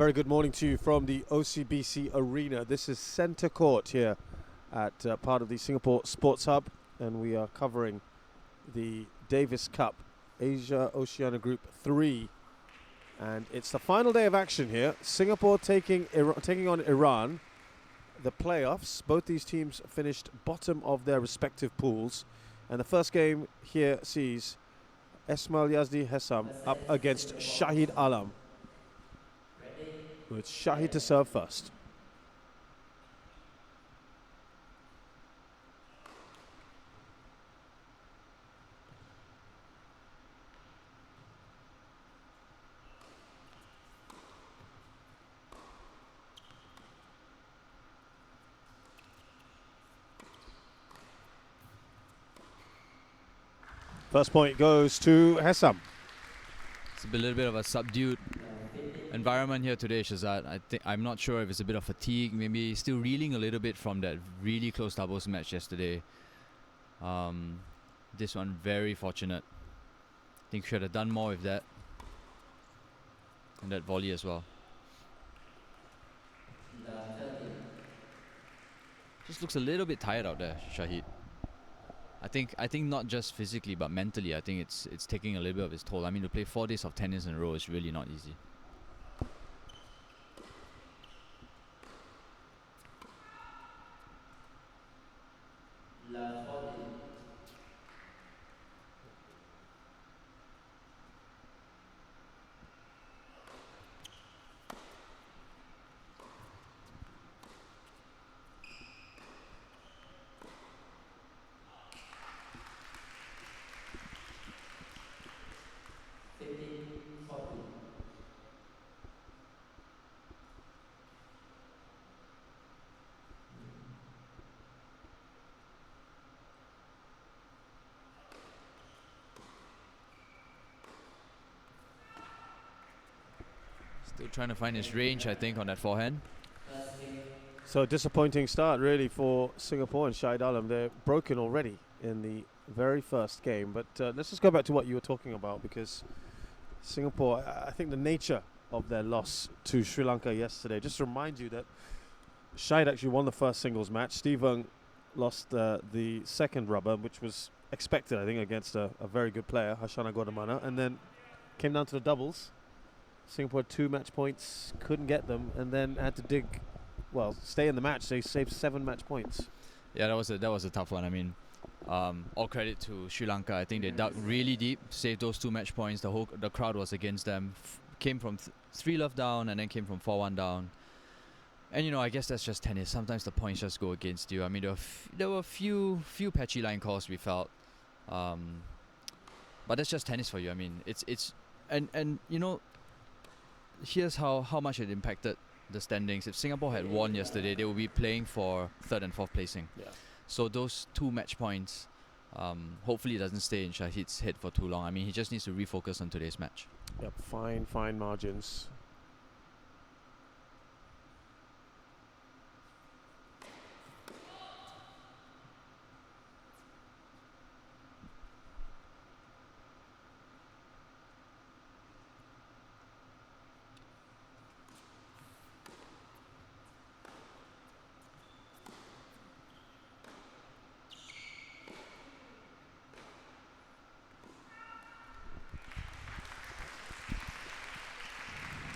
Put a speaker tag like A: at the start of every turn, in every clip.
A: very good morning to you from the OCBC Arena. This is Centre Court here at part of the Singapore Sports Hub, and we are covering the Davis Cup Asia Oceania Group 3. And it's the final day of action here. Singapore taking on Iran. The playoffs, both these teams finished bottom of their respective pools. And the first game here sees ESMAIL YAZDI Hesam up against Shaheed Alam. With Shaheed to serve first. First point goes to Hesam.
B: It's a little bit of a subdued environment here today, Shazad. I'm not sure if it's a bit of fatigue, maybe still reeling a little bit from that really close doubles match yesterday. This one very fortunate. I think should have done more with that. And that volley as well. Just looks a little bit tired out there, Shaheed. I think not just physically but mentally, I think it's taking a little bit of its toll. I mean, to play 4 days of tennis in a row is really not easy. Still trying to find his range, I think, on that forehand.
A: So disappointing start really for Singapore and Shaheed Alam. They're broken already in the very first game. But let's just go back to what you were talking about, because Singapore, I think the nature of their loss to Sri Lanka yesterday, just to remind you that Shaheed actually won the first singles match. Steve lost the second rubber, which was expected, I think, against a very good player, Hashana Godamana, and then came down to the doubles. Singapore had 2 match points, couldn't get them, and then had to stay in the match. They saved 7 match points.
B: Yeah, that was a tough one. I mean, all credit to Sri Lanka. I think they dug really deep, saved those 2 match points. The crowd was against them. Came from 3-love down and then came from 4-1 down. And I guess that's just tennis. Sometimes the points just go against you. I mean, there were a few patchy line calls we felt, but that's just tennis for you. I mean, here's how much it impacted the standings. If Singapore had won yesterday, they would be playing for 3rd and 4th placing.
A: Yeah.
B: So those 2 match points, hopefully it doesn't stay in Shaheed's head for too long. I mean, he just needs to refocus on today's match.
A: Yep, fine margins.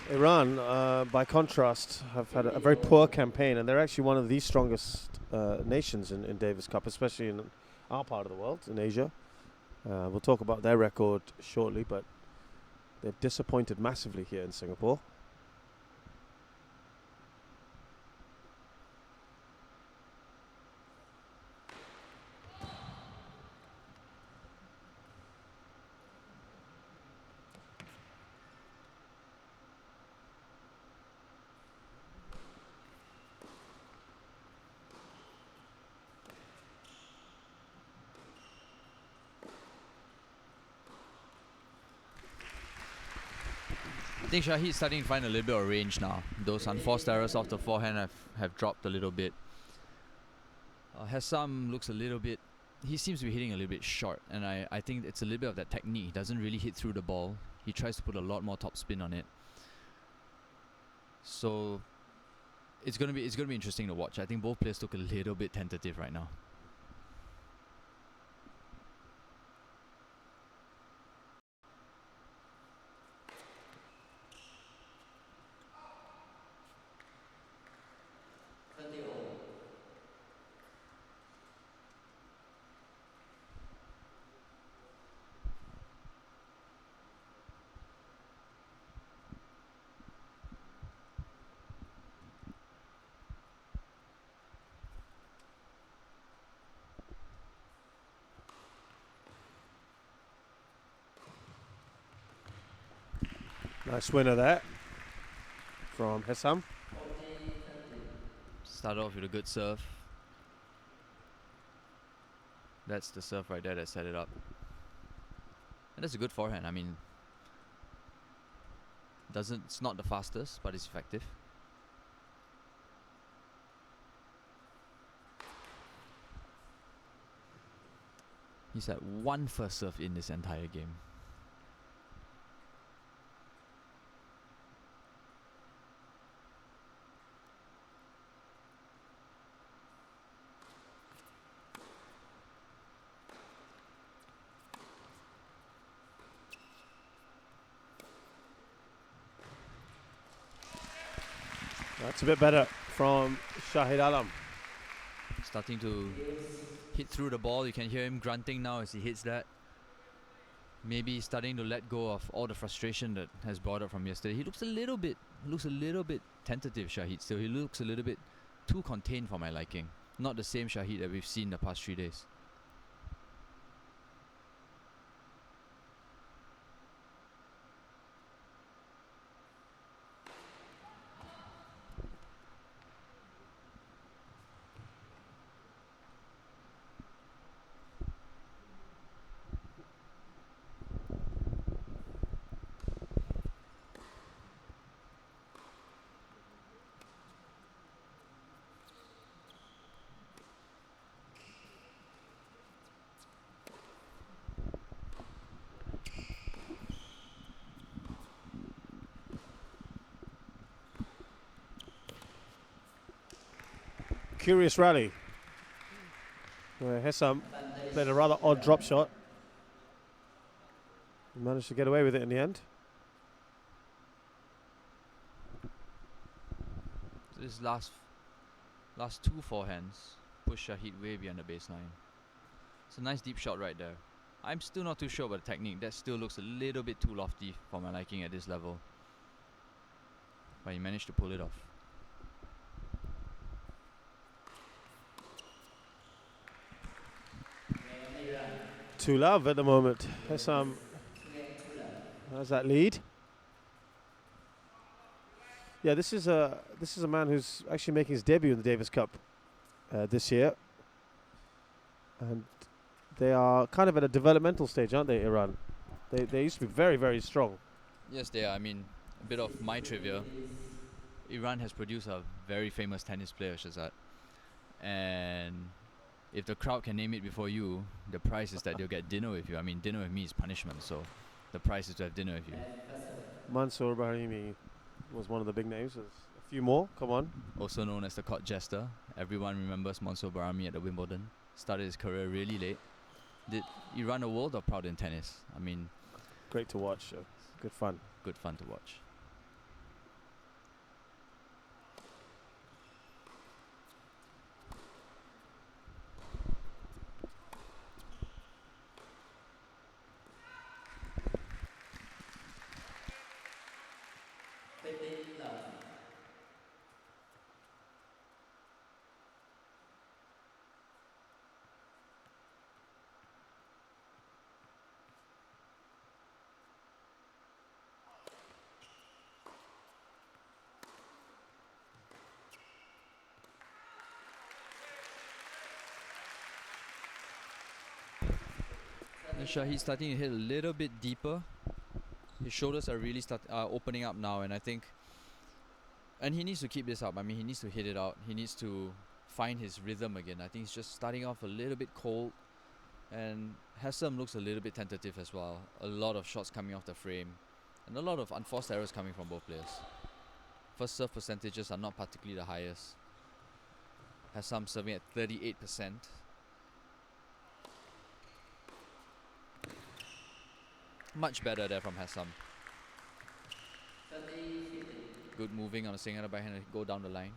A: Iran, by contrast, have had a very poor campaign, and they're actually one of the strongest nations in Davis Cup, especially in our part of the world, in Asia. We'll talk about their record shortly, but they've disappointed massively here in Singapore.
B: I think Shaheed's starting to find a little bit of range now. Those unforced errors off the forehand have dropped a little bit. Hesam looks a little bit... He seems to be hitting a little bit short, and I think it's a little bit of that technique. He doesn't really hit through the ball. He tries to put a lot more top spin on it. So it's gonna be interesting to watch. I think both players look a little bit tentative right now.
A: Nice winner there from Hesam.
B: Started off with a good serve. That's the serve right there that set it up. And that's a good forehand. I mean, it's not the fastest, but it's effective. He's had one first serve in this entire game.
A: That's a bit better from Shaheed Alam.
B: Starting to hit through the ball. You can hear him grunting now as he hits that. Maybe he's starting to let go of all the frustration that has brought up from yesterday. He looks a little bit tentative, Shaheed. Still, he looks a little bit too contained for my liking. Not the same Shaheed that we've seen the past 3 days.
A: Curious rally where Hesam played a rather odd drop shot. He managed to get away with it in the end.
B: So this last 2 forehands push Shaheed way beyond the baseline. It's a nice deep shot right there. I'm still not too sure about the technique. That still looks a little bit too lofty for my liking at this level. But he managed to pull it off.
A: Two love at the moment. Hesam has that lead. Yeah, this is a man who's actually making his debut in the Davis Cup this year, and they are kind of at a developmental stage, aren't they, Iran? They used to be very, very strong.
B: Yes, they are. I mean, a bit of my trivia. Iran has produced a very famous tennis player, Shahzad, and if the crowd can name it before you, the prize is that they'll get dinner with you. I mean, dinner with me is punishment, so the prize is to have dinner with you.
A: Mansour Brahimi was one of the big names. There's a few more. Come on.
B: Also known as the court jester. Everyone remembers Mansour Brahimi at the Wimbledon. Started his career really late. Did Iran a world of proud in tennis. I mean,
A: great to watch. Good fun.
B: Good fun to watch. And Shahid's starting to hit a little bit deeper. His shoulders are really opening up now, and I think, and he needs to keep this up. I mean, he needs to hit it out. He needs to find his rhythm again. I think he's just starting off a little bit cold, and Hesam looks a little bit tentative as well. A lot of shots coming off the frame, and a lot of unforced errors coming from both players. first serve percentages are not particularly the highest. Hesam serving at 38%. Much better there from Hesam. Good moving on the single backhand and go down the line.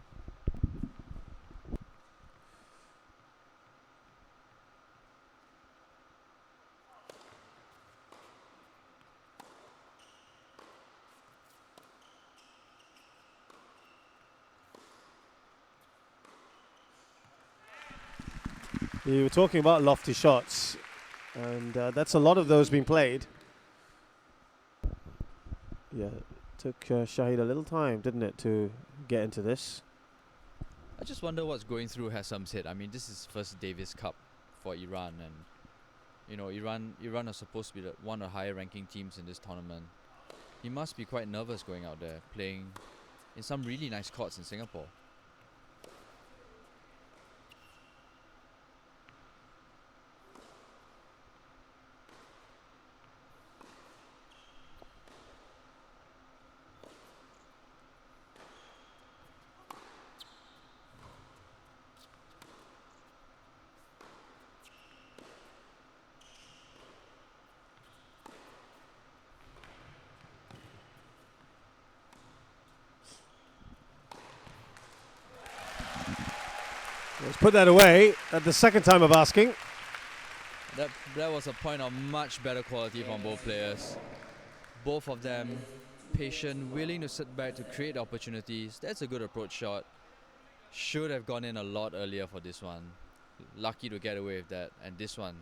A: You were talking about lofty shots, and that's a lot of those being played. Yeah, took Shaheed a little time, didn't it, to get into this?
B: I just wonder what's going through Hesam's head. I mean, this is first Davis Cup for Iran, and you know, Iran are supposed to be one of the higher ranking teams in this tournament. He must be quite nervous going out there, playing in some really nice courts in Singapore.
A: Let's put that away at the second time of asking.
B: That was a point of much better quality from both players. Both of them patient, willing to sit back to create opportunities. That's a good approach shot. Should have gone in a lot earlier for this one. Lucky to get away with that. And this one,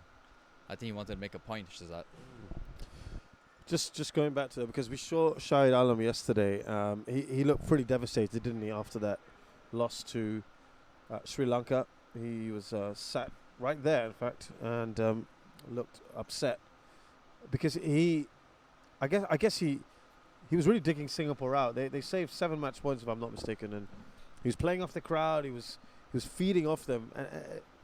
B: I think he wanted to make a point, Shazad.
A: Just going back to that, because we saw Shahid Alam yesterday. He looked pretty devastated, didn't he, after that loss to Sri Lanka. He was sat right there, in fact, and looked upset because I guess he was really digging Singapore out. They saved 7 match points, if I'm not mistaken, and he was playing off the crowd. He was feeding off them.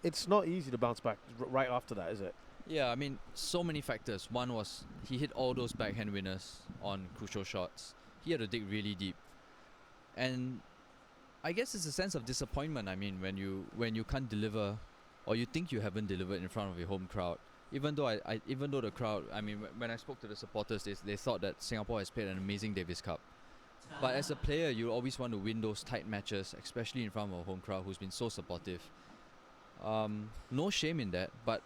A: It's not easy to bounce back right after that, is it?
B: Yeah, I mean, so many factors. One was he hit all those backhand winners on crucial shots. He had to dig really deep, and I guess it's a sense of disappointment. I mean, when you can't deliver, or you think you haven't delivered in front of your home crowd. Even though even though the crowd, I mean, when I spoke to the supporters, they thought that Singapore has played an amazing Davis Cup. But as a player, you always want to win those tight matches, especially in front of a home crowd who's been so supportive. No shame in that, but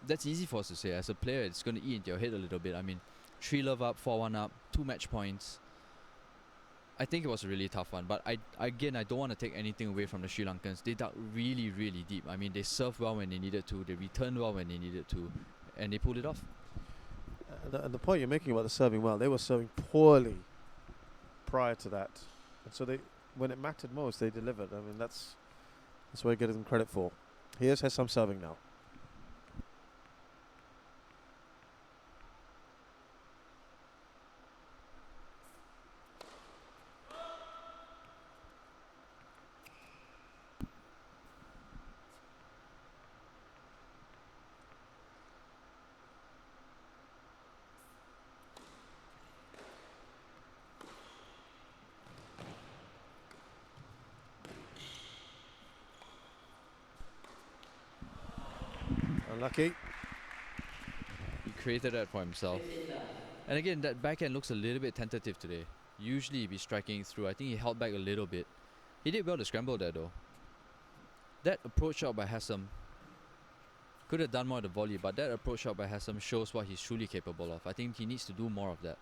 B: that's easy for us to say. As a player, it's going to eat into your head a little bit. I mean, 3-love up, 4-1 up, 2 match points. I think it was a really tough one, but I don't want to take anything away from the Sri Lankans. They dug really, really deep. I mean, they served well when they needed to, they returned well when they needed to, and they pulled it off.
A: The point you're making about the serving well, they were serving poorly prior to that, and so when it mattered most, they delivered. I mean, that's what I give them credit for. Here's Hesam serving now. Unlucky.
B: He created that for himself. And again, that backhand looks a little bit tentative today. Usually he'd be striking through. I think he held back a little bit. He did well to scramble there though. That approach shot by Hesam could have done more of the volley, but that approach shot by Hesam shows what he's truly capable of. I think he needs to do more of that.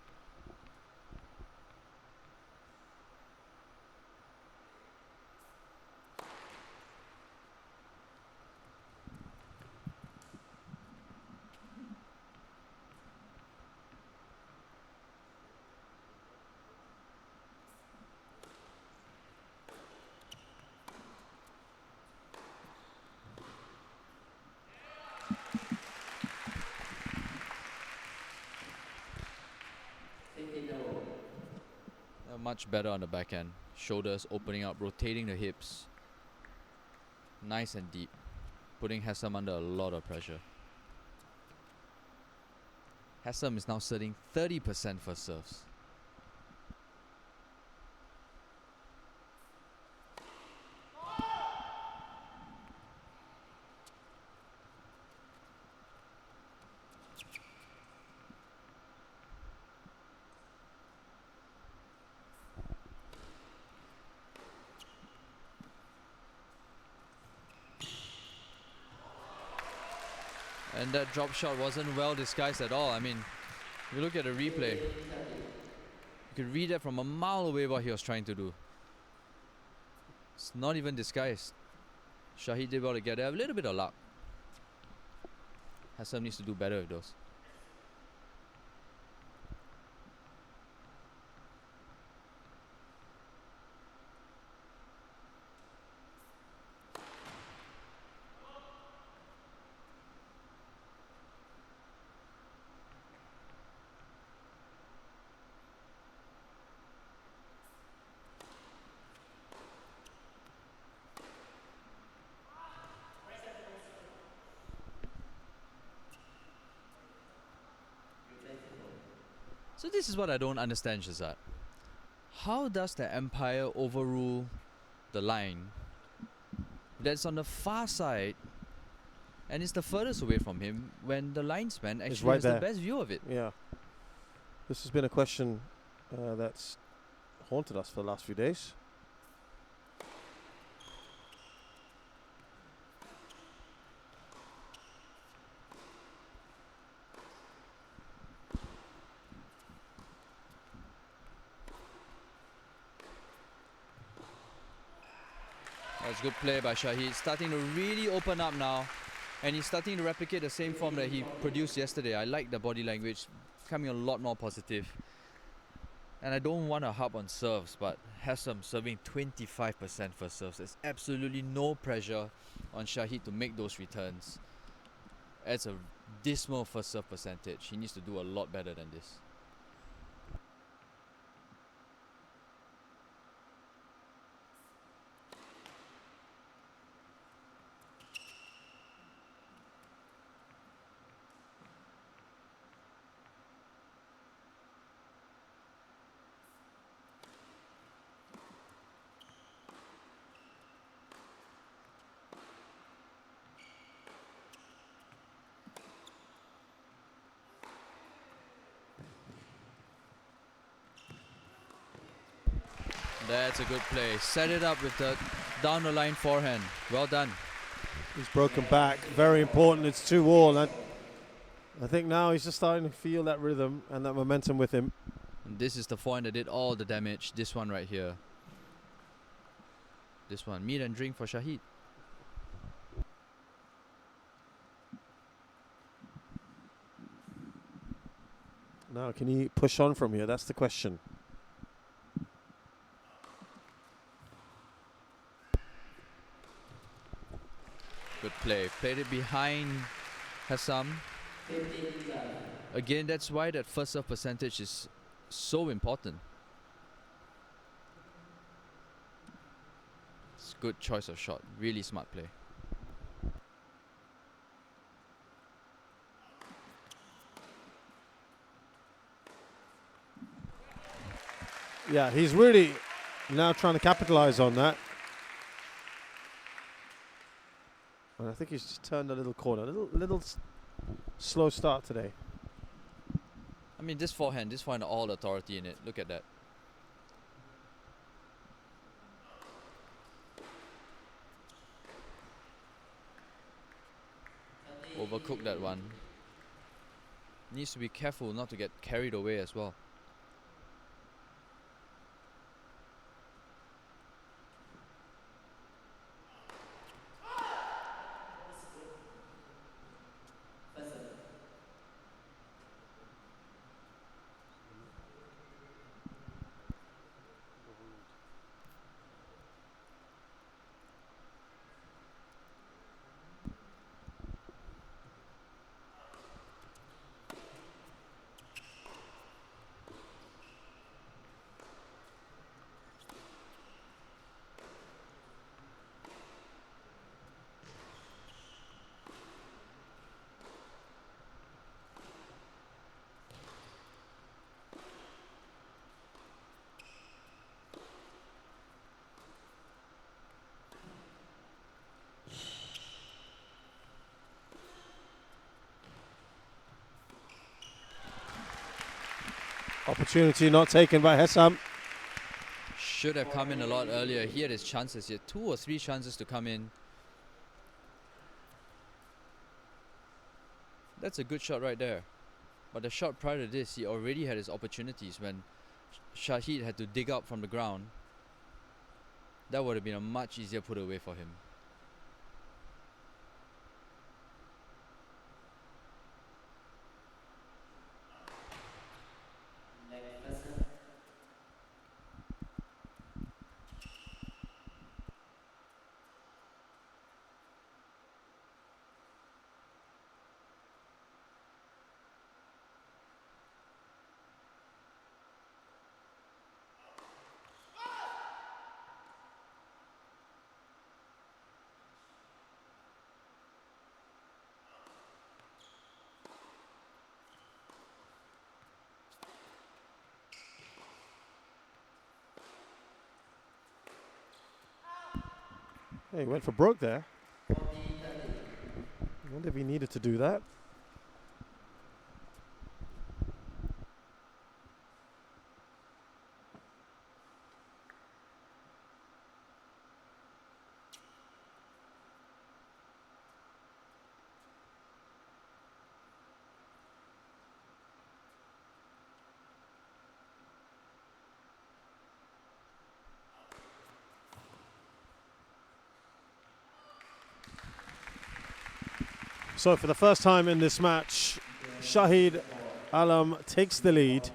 B: Much better on the backhand. Shoulders opening up, rotating the hips. Nice and deep. Putting Hesam under a lot of pressure. Hesam is now serving 30% first serves. And that drop shot wasn't well disguised at all. I mean, if you look at the replay, you could read that from a mile away what he was trying to do. It's not even disguised. Shaheed did well to get there. A little bit of luck. Hesam needs to do better with those. So this is what I don't understand, Shazad. How does the Empire overrule the line that's on the far side and it's the furthest away from him when the linesman actually
A: right
B: has
A: there.
B: the best view of it?
A: Yeah. This has been a question that's haunted us for the last few days.
B: That's good play by Shaheed. Starting to really open up now. And he's starting to replicate the same form that he produced yesterday. I like the body language. Becoming a lot more positive. And I don't want to harp on serves, but Hesam serving 25% for serves. There's absolutely no pressure on Shaheed to make those returns. That's a dismal first serve percentage. He needs to do a lot better than this. That's a good play. Set it up with the down the line forehand. Well done.
A: He's broken back. Very important. It's 2-all. And I think now he's just starting to feel that rhythm and that momentum with him.
B: And this is the forehand that did all the damage. This one right here. This one. Meat and drink for Shaheed.
A: Now, can he push on from here? That's the question.
B: Good play. Played it behind Hesam. Again, that's why that first serve percentage is so important. It's good choice of shot. Really smart play.
A: Yeah, he's really now trying to capitalize on that. And I think he's just turned a little corner. A little slow start today.
B: I mean, this forehand all authority in it. Look at that. Overcooked that one. Needs to be careful not to get carried away as well.
A: Opportunity not taken by Hesam.
B: Should have come in a lot earlier. He had his chances. He had 2 or 3 chances to come in. That's a good shot right there. But the shot prior to this, he already had his opportunities when Shaheed had to dig up from the ground. That would have been a much easier put away for him.
A: Hey, he went for broke there. I wonder if he needed to do that. So for the first time in this match, Shaheed Alam takes the lead.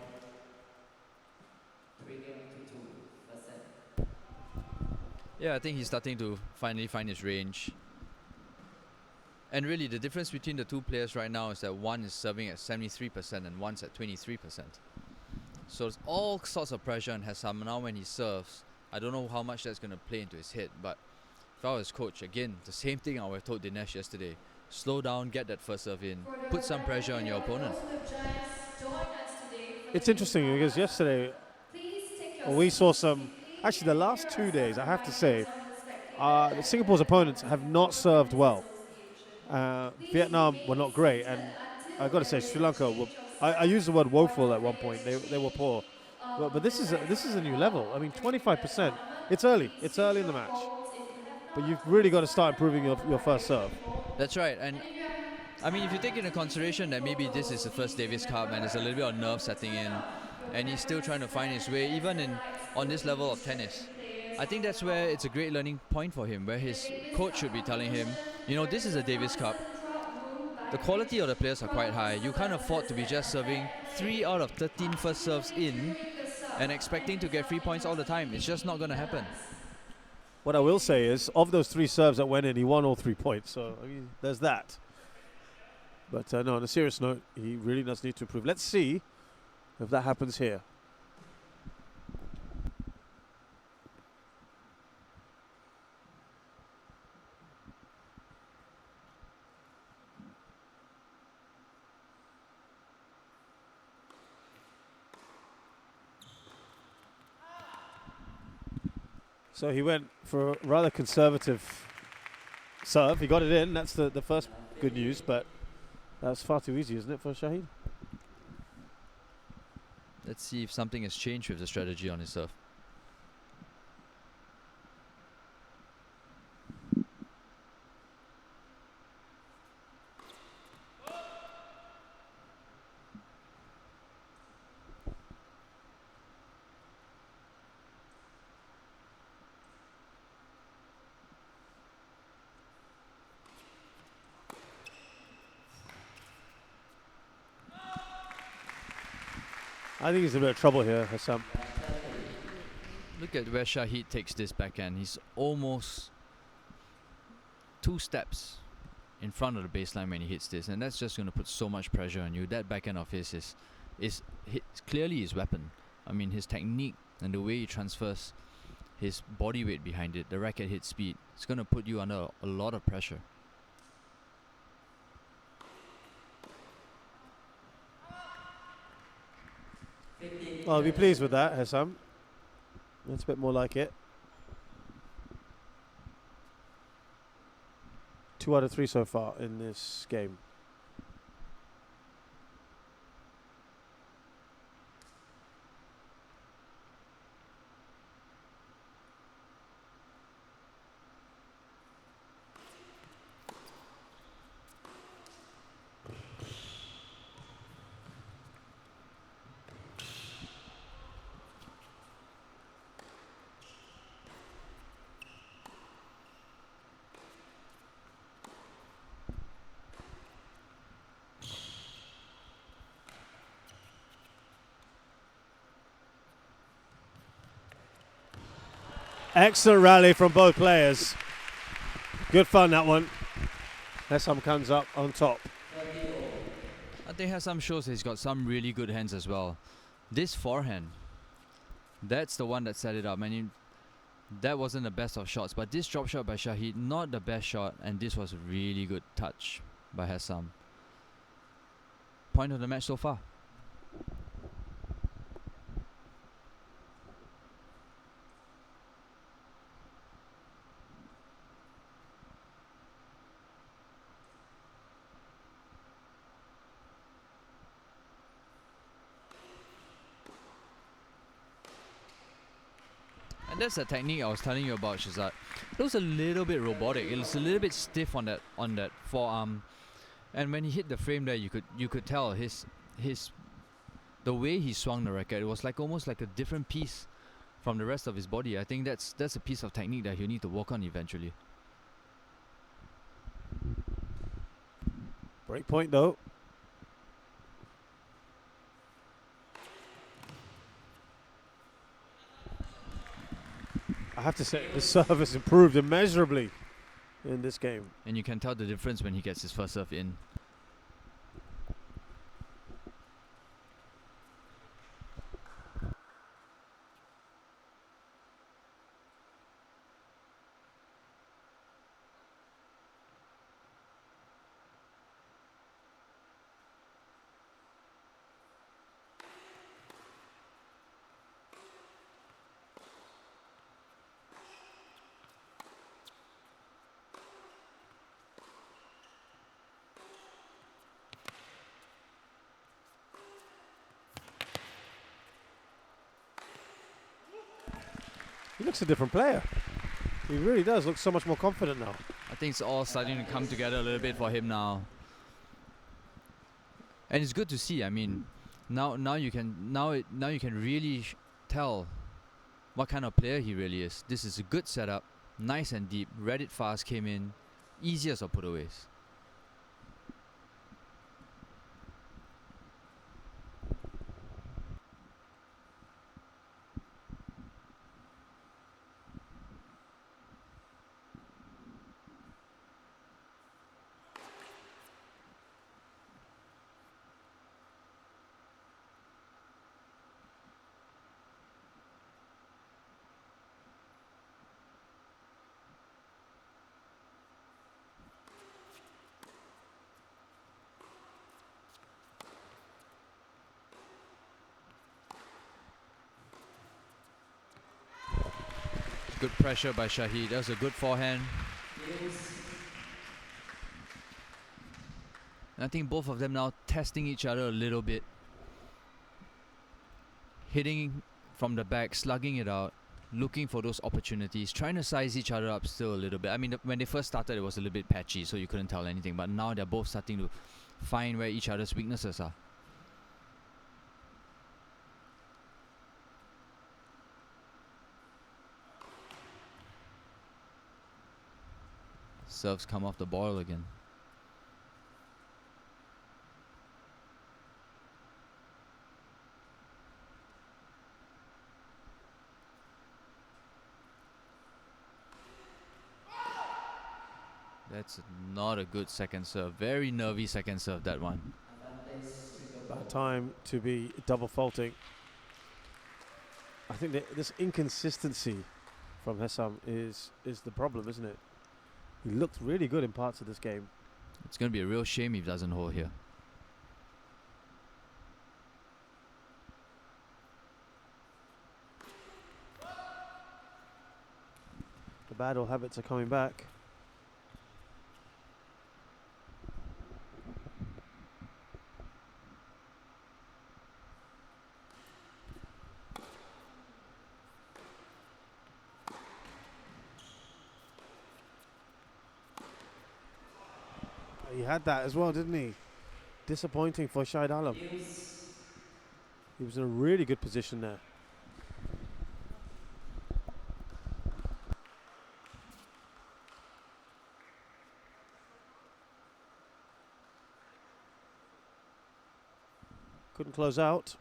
B: Yeah, I think he's starting to finally find his range. And really, the difference between the two players right now is that one is serving at 73% and one's at 23%. So there's all sorts of pressure on Hesam now when he serves. I don't know how much that's going to play into his head, but if I was coach, again, the same thing I would have told Dinesh yesterday. Slow down, get that first serve in, put some pressure on your opponent.
A: It's interesting because yesterday we saw some, actually the last 2 days, I have to say, Singapore's opponents have not served well. Vietnam were not great, and I got to say Sri Lanka were. I used the word woeful at one point. They were poor, but this is a new level. I mean, 25%. It's early. It's early in the match, but you've really got to start improving your first serve.
B: That's right, and I mean, if you take into consideration that maybe this is the first Davis Cup and there's a little bit of nerve setting in, and he's still trying to find his way, even on this level of tennis. I think that's where it's a great learning point for him, where his coach should be telling him, you know, this is a Davis Cup. The quality of the players are quite high. You can't afford to be just serving 3 out of 13 first serves in and expecting to get 3 points all the time. It's just not going to happen.
A: What I will say is, of those 3 serves that went in, he won all 3 points. So I mean, there's that. But no, on a serious note, he really does need to improve. Let's see if that happens here. So he went for a rather conservative serve. He got it in. That's the first good news, but that's far too easy, isn't it, for Shaheed?
B: Let's see if something has changed with the strategy on his serve.
A: I think he's in a bit of trouble here, Hesam.
B: Look at where Shaheed takes this backhand. He's almost 2 steps in front of the baseline when he hits this, and that's just going to put so much pressure on you. That backhand of his is clearly his weapon. I mean, his technique and the way he transfers his body weight behind it, the racket hit speed, it's going to put you under a lot of pressure.
A: Well, I'll be pleased with that, Hesam. That's a bit more like it. 2 out of 3 so far in this game. Excellent rally from both players. Good fun, that one. Hesam comes up on top.
B: I think Hesam shows he's got some really good hands as well. This forehand, that's the one that set it up. I mean, that wasn't the best of shots, but this drop shot by Shaheed, not the best shot, and this was a really good touch by Hesam. Point of the match so far. And that's the technique I was telling you about, Shazad. It was a little bit robotic. It was a little bit stiff on that forearm, and when he hit the frame there, you could tell the way he swung the racket. It was like almost like a different piece from the rest of his body. I think that's a piece of technique that he'll need to work on eventually.
A: Break point though. I have to say, the serve has improved immeasurably in this game.
B: And you can tell the difference when he gets his first serve in.
A: He looks a different player. He really does look so much more confident now.
B: I think it's all starting to come together a little bit for him now. And it's good to see. I mean, now you can really tell what kind of player he really is. This is a good setup, nice and deep, read it fast, came in, easiest of putaways. Good pressure by Shaheed. That was a good forehand. And I think both of them now testing each other a little bit. Hitting from the back, slugging it out, looking for those opportunities, trying to size each other up still a little bit. I mean, when they first started, it was a little bit patchy, so you couldn't tell anything. But now they're both starting to find where each other's weaknesses are. Serves come off the boil again. That's not a good second serve. Very nervy second serve, that one.
A: Bad time to be double faulting. I think that this inconsistency from Hesam is the problem, isn't it? He looked really good in parts of this game.
B: It's going to be a real shame if he doesn't hold here.
A: The bad old habits are coming back. He had that as well, didn't he? Disappointing for Shaheed Alam. He was in a really good position there. Couldn't close out.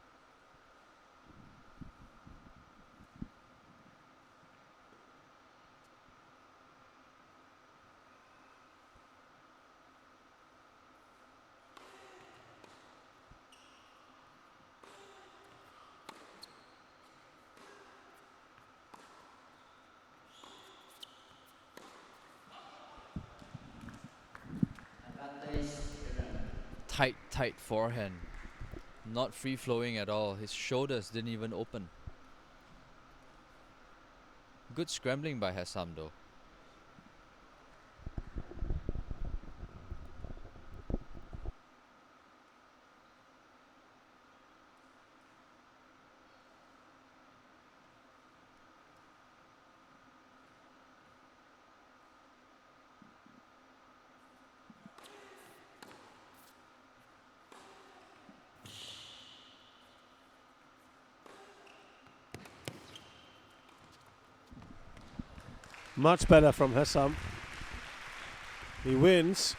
B: Tight forehand. Not free flowing at all. His shoulders didn't even open. Good scrambling by Hesam though.
A: Much better from Hesam. He wins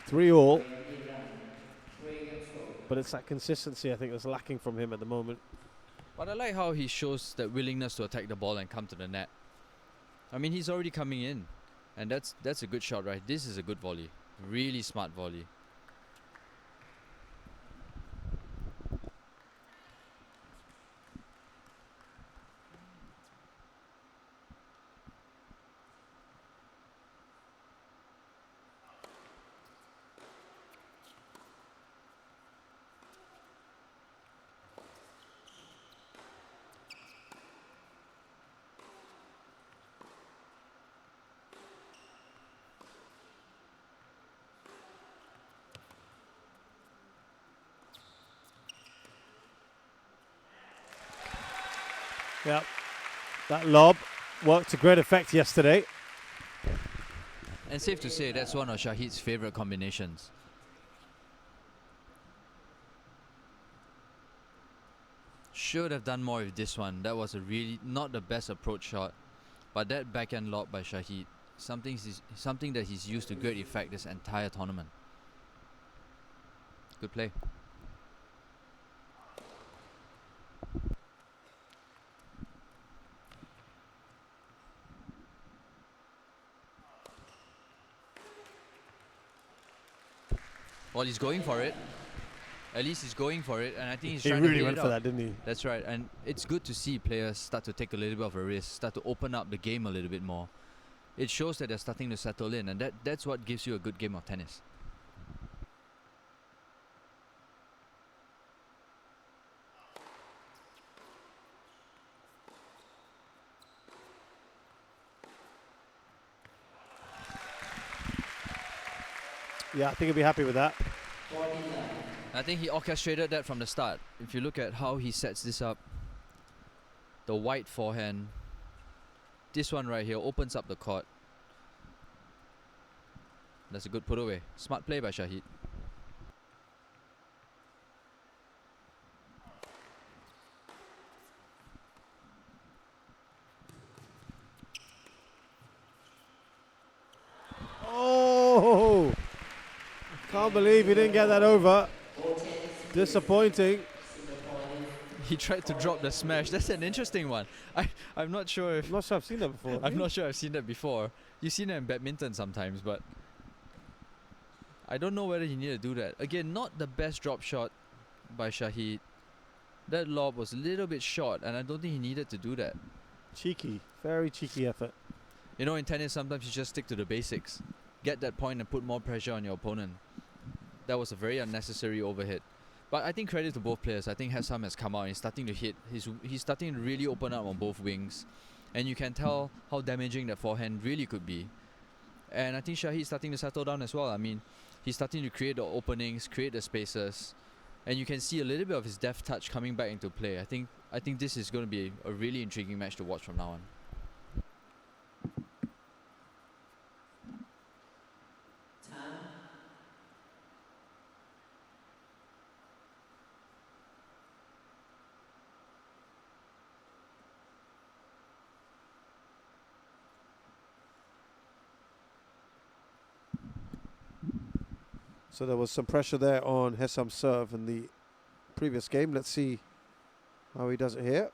A: 3-all. But it's that consistency I think that's lacking from him at the moment.
B: But I like how he shows that willingness to attack the ball and come to the net. I mean, he's already coming in. And that's a good shot, right? This is a good volley. Really smart volley.
A: Yeah, that lob worked to great effect yesterday.
B: And safe to say, that's one of Shaheed's favourite combinations. Should have done more with this one. That was a really not the best approach shot. But that backhand lob by Shaheed, something that he's used to great effect this entire tournament. Good play. Well, he's going for it. At least he's going for it, and I think he's trying to
A: He really
B: hit
A: went
B: it
A: for
B: out.
A: that, didn't he?
B: That's right, and it's good to see players start to take a little bit of a risk, start to open up the game a little bit more. It shows that they're starting to settle in, and that's what gives you a good game of tennis.
A: Yeah, I think he'll be happy with that.
B: I think he orchestrated that from the start. If you look at how he sets this up, the wide forehand, this one right here opens up the court. That's a good put away. Smart play by Shaheed.
A: Oh! Can't believe he didn't get that over. Disappointing.
B: He tried to drop the smash. That's an interesting one. I'm not sure if
A: I'm not sure I've seen that before.
B: I'm not sure I've seen that before. You've seen it in badminton sometimes, but I don't know whether he needed to do that. Again, not the best drop shot by Shaheed. That lob was a little bit short, and I don't think he needed to do that.
A: Cheeky. Very cheeky effort.
B: You know, in tennis, sometimes you just stick to the basics. Get that point and put more pressure on your opponent. That was a very unnecessary overhit. But I think credit to both players. I think Hesam has come out and he's starting to hit. He's starting to really open up on both wings. And you can tell how damaging that forehand really could be. And I think Shaheed's starting to settle down as well. I mean, he's starting to create the openings, create the spaces. And you can see a little bit of his deft touch coming back into play. I think this is going to be a really intriguing match to watch from now on.
A: So there was some pressure there on Hesam's serve in the previous game. Let's see how he does it here.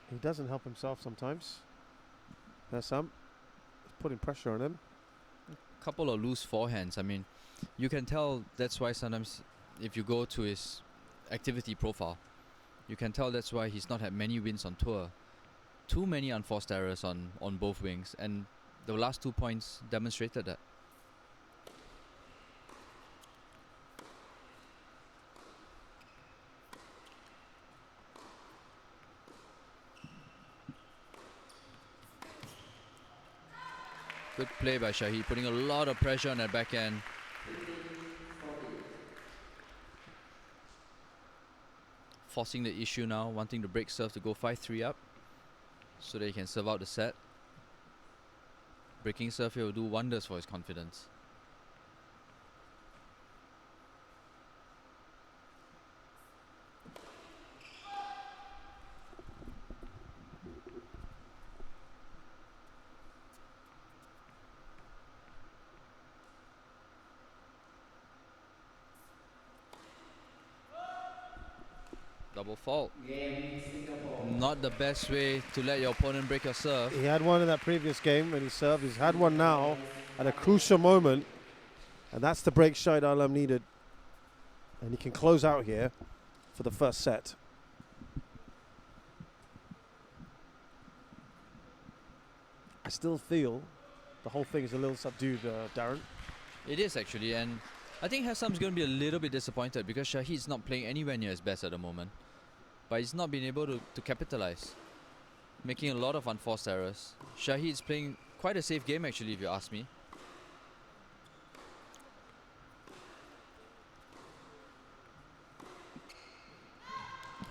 A: He doesn't help himself sometimes. Hesam is putting pressure on him.
B: Couple of loose forehands. I mean, you can tell that's why sometimes if you go to his activity profile, you can tell that's why he's not had many wins on tour. Too many unforced errors on both wings, and the last 2 points demonstrated that. Good play by Shaheed, putting a lot of pressure on that backhand. Forcing the issue now, wanting to break serve to go 5-3 up so that he can serve out the set. Breaking serve here will do wonders for his confidence. Double fault. Not the best way to let your opponent break your serve.
A: He had one in that previous game when he served. He's had one now at a crucial moment. And that's the break Shaheed Alam needed. And he can close out here for the first set. I still feel the whole thing is a little subdued, Darren.
B: It is actually, and I think Hesam's going to be a little bit disappointed because Shaheed's not playing anywhere near his best at the moment. But he's not been able to capitalize, making a lot of unforced errors. Shaheed's playing quite a safe game actually, if you ask me.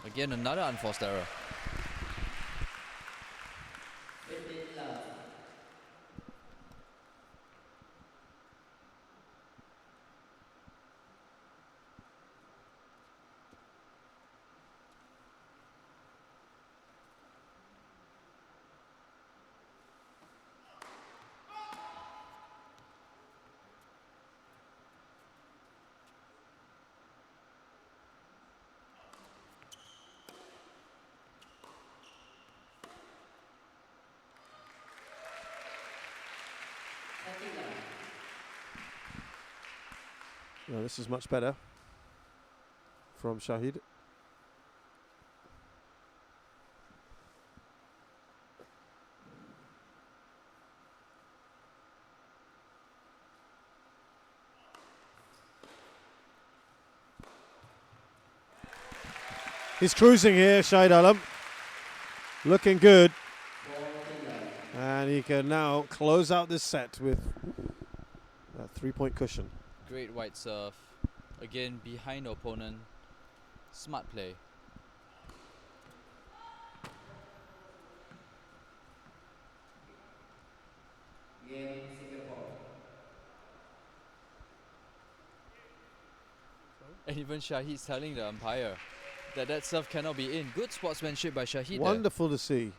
B: Again, another unforced error.
A: No, this is much better from Shaheed. He's cruising here, Shaheed Alam. Looking good. And he can now close out this set with a 3-point cushion.
B: Great white serve. Again, behind the opponent. Smart play. And even Shaheed's telling the umpire that serve cannot be in. Good sportsmanship by Shaheed.
A: Wonderful to see.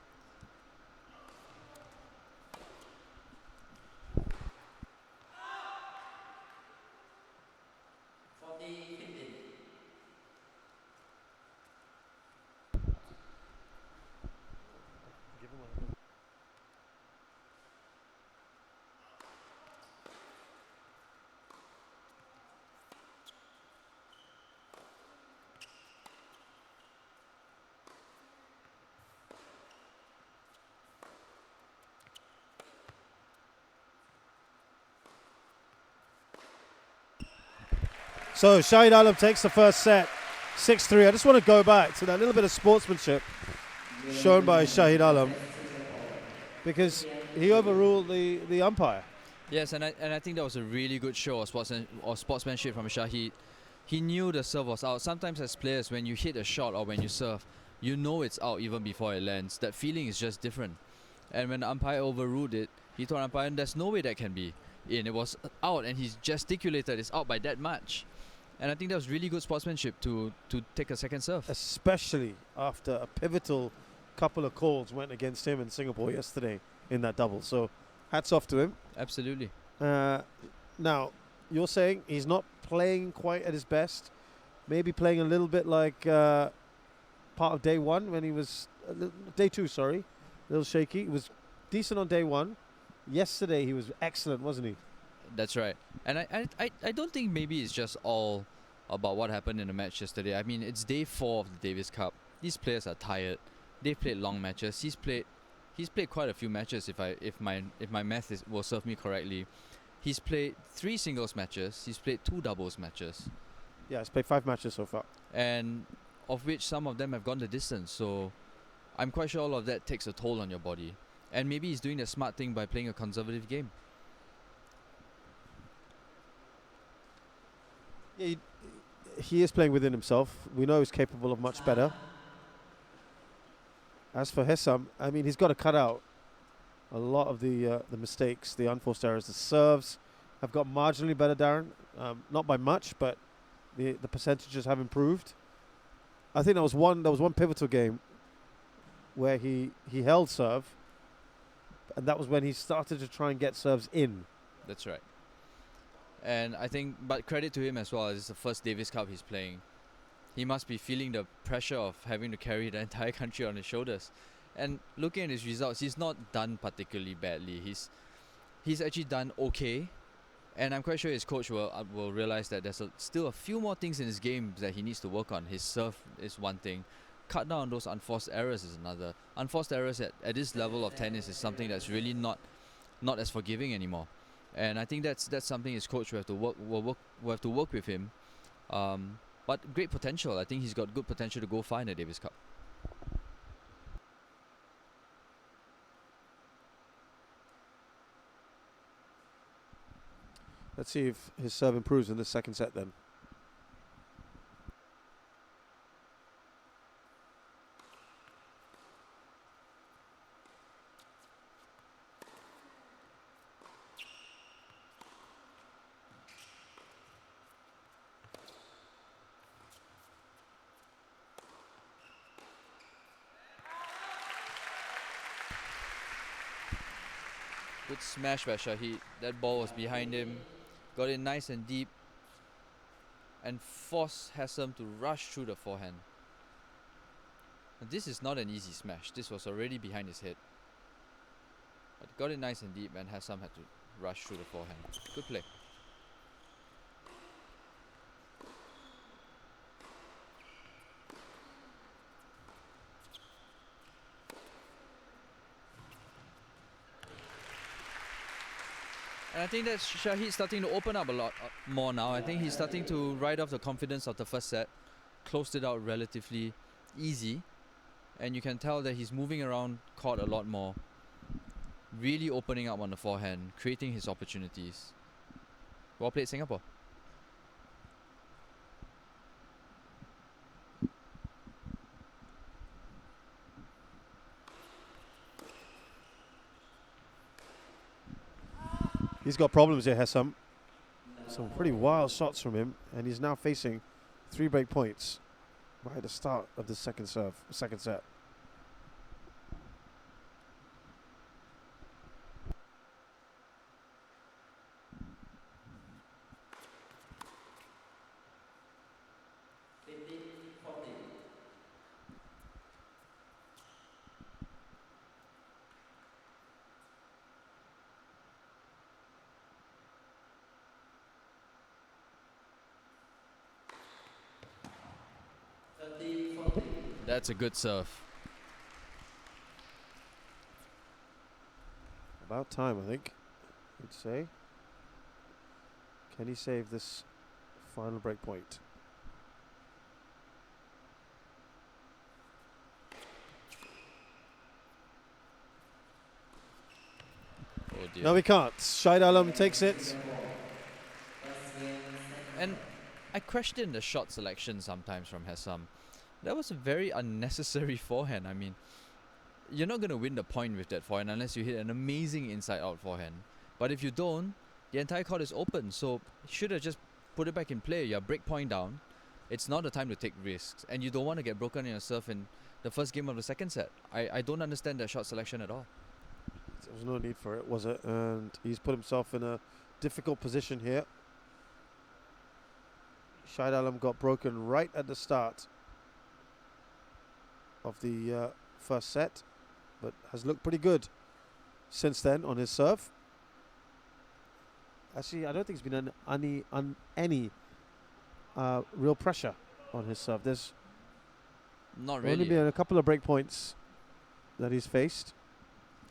A: So Shaheed Alam takes the first set, 6-3. I just want to go back to that little bit of sportsmanship shown by Shaheed Alam, because he overruled the umpire.
B: Yes, and I think that was a really good show of sportsmanship from Shaheed. He knew the serve was out. Sometimes as players, when you hit a shot or when you serve, you know it's out even before it lands. That feeling is just different. And when the umpire overruled it, he told the umpire, there's no way that can be in. It was out, and he gesticulated, it's out by that much. And I think that was really good sportsmanship to take a second serve.
A: Especially after a pivotal couple of calls went against him in Singapore yesterday in that double. So hats off to him.
B: Absolutely.
A: Now, you're saying he's not playing quite at his best. Maybe playing a little bit like part of day one when he was... day two, sorry. A little shaky. He was decent on day one. Yesterday he was excellent, wasn't he?
B: That's right. And I don't think maybe it's just all about what happened in the match yesterday. I mean, it's day 4 of the Davis Cup. These players are tired. They've played long matches. He's played quite a few matches if my math will serve me correctly. He's played 3 singles matches. He's played 2 doubles matches.
A: Yeah, he's played 5 matches so far.
B: And of which some of them have gone the distance. So I'm quite sure all of that takes a toll on your body. And maybe he's doing the smart thing by playing a conservative game.
A: Yeah, he is playing within himself. We know he's capable of much better. As for Hesam, I mean, he's got to cut out a lot of the mistakes, the unforced errors. The serves have got marginally better, Darren. Not by much, but the percentages have improved. I think there was one pivotal game where he held serve, and that was when he started to try and get serves in.
B: That's right. And I think, but credit to him as well, it's the first Davis Cup he's playing. He must be feeling the pressure of having to carry the entire country on his shoulders. And looking at his results, he's not done particularly badly. He's actually done okay. And I'm quite sure his coach will realize that there's still a few more things in his game that he needs to work on. His serve is one thing. Cut down on those unforced errors is another. Unforced errors at this level of tennis is something that's really not as forgiving anymore. And I think that's something his coach will have to work with him. But great potential. I think he's got good potential to go far in the Davis Cup.
A: Let's see if his serve improves in the second set then.
B: Good smash by Shaheed. That ball was behind him. Got it nice and deep. And forced Hesam to rush through the forehand. And this is not an easy smash. This was already behind his head. But got it nice and deep, and Hesam had to rush through the forehand. Good play. And I think that Shaheed's starting to open up a lot more now. I think he's starting to ride off the confidence of the first set. Closed it out relatively easy. And you can tell that he's moving around court a lot more. Really opening up on the forehand, creating his opportunities. Well played, Singapore.
A: He's got problems here, Hesam. Some pretty wild shots from him, and he's now facing 3 break points right at the start of the second set.
B: That's a good serve.
A: About time, I think, you'd say. Can he save this Final break point.
B: Oh dear.
A: No, we can't. Shahid Alam takes it.
B: And I question the shot selection sometimes from Hesam. That was a very unnecessary forehand. I mean, you're not going to win the point with that forehand unless you hit an amazing inside-out forehand. But if you don't, the entire court is open. So you should have just put it back in play. You're break point down. It's not the time to take risks. And you don't want to get broken in your serve in the first game of the second set. I don't understand that shot selection at all.
A: There was no need for it, was it? And he's put himself in a difficult position here. Shahid Alam got broken right at the start of the first set, but has looked pretty good since then on his serve. Actually, I don't think there's been any real pressure on his serve. There's
B: Not really.
A: only been a couple of break points that he's faced.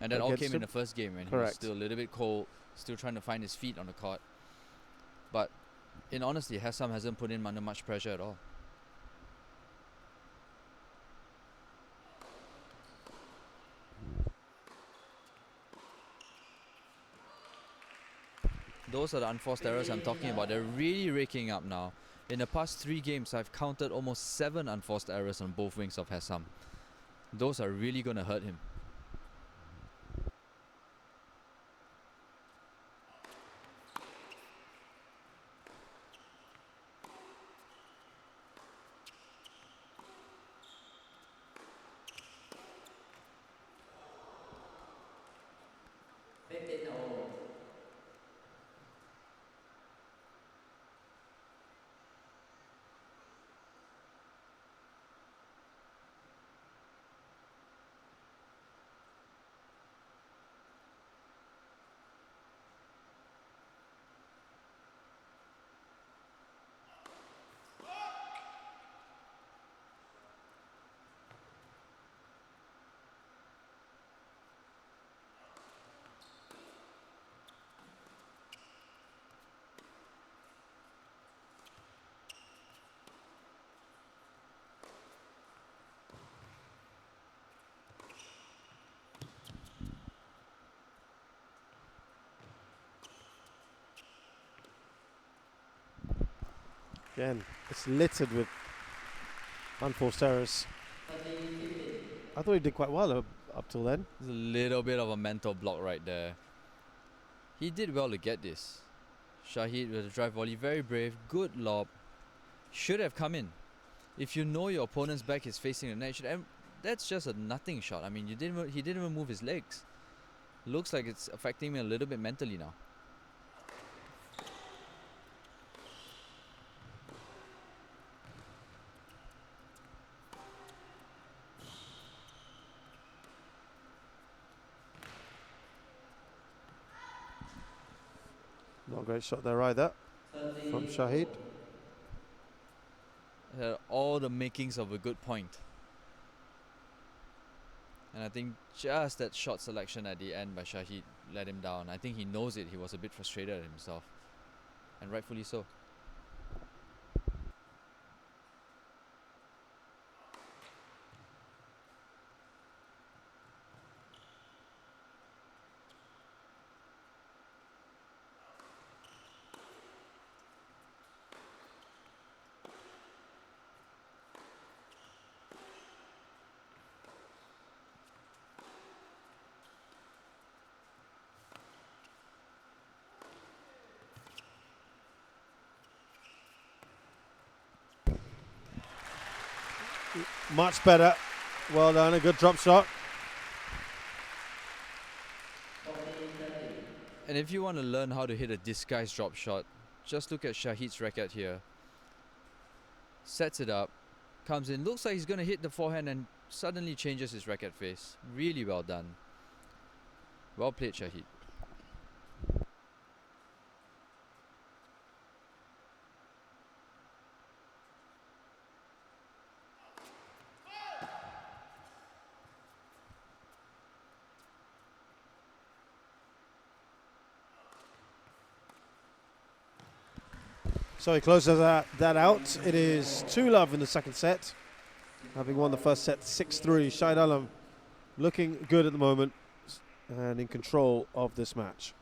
B: And that all
A: against
B: came in
A: him.
B: the first game when he
A: Correct.
B: was still a little bit cold, still trying to find his feet on the court. But in honesty, Hesam hasn't put him under much pressure at all. Those are the unforced errors I'm talking about. They're really raking up now. In the past 3 games, I've counted almost 7 unforced errors on both wings of Hesam. Those are really going to hurt him.
A: Again, it's littered with unforced errors. I thought he did quite well up till then.
B: There's a little bit of a mental block right there. He did well to get this. Shaheed with a drive volley, very brave, good lob. Should have come in. If you know your opponent's back is facing the net, that's just a nothing shot. I mean, he didn't even move his legs. Looks like it's affecting me a little bit mentally now.
A: Not a great shot there either from Shaheed.
B: Had all the makings of a good point. And I think just that shot selection at the end by Shaheed let him down. I think he knows it. He was a bit frustrated at himself. And rightfully so.
A: Much better. Well done, a good drop shot.
B: And if you want to learn how to hit a disguised drop shot, just look at Shaheed's racket here. Sets it up, comes in, looks like he's going to hit the forehand and suddenly changes his racket face. Really well done. Well played, Shaheed.
A: So he closes that out. It is 2-love in the second set. Having won the first set 6-3. Shaheed Alam looking good at the moment and in control of this match.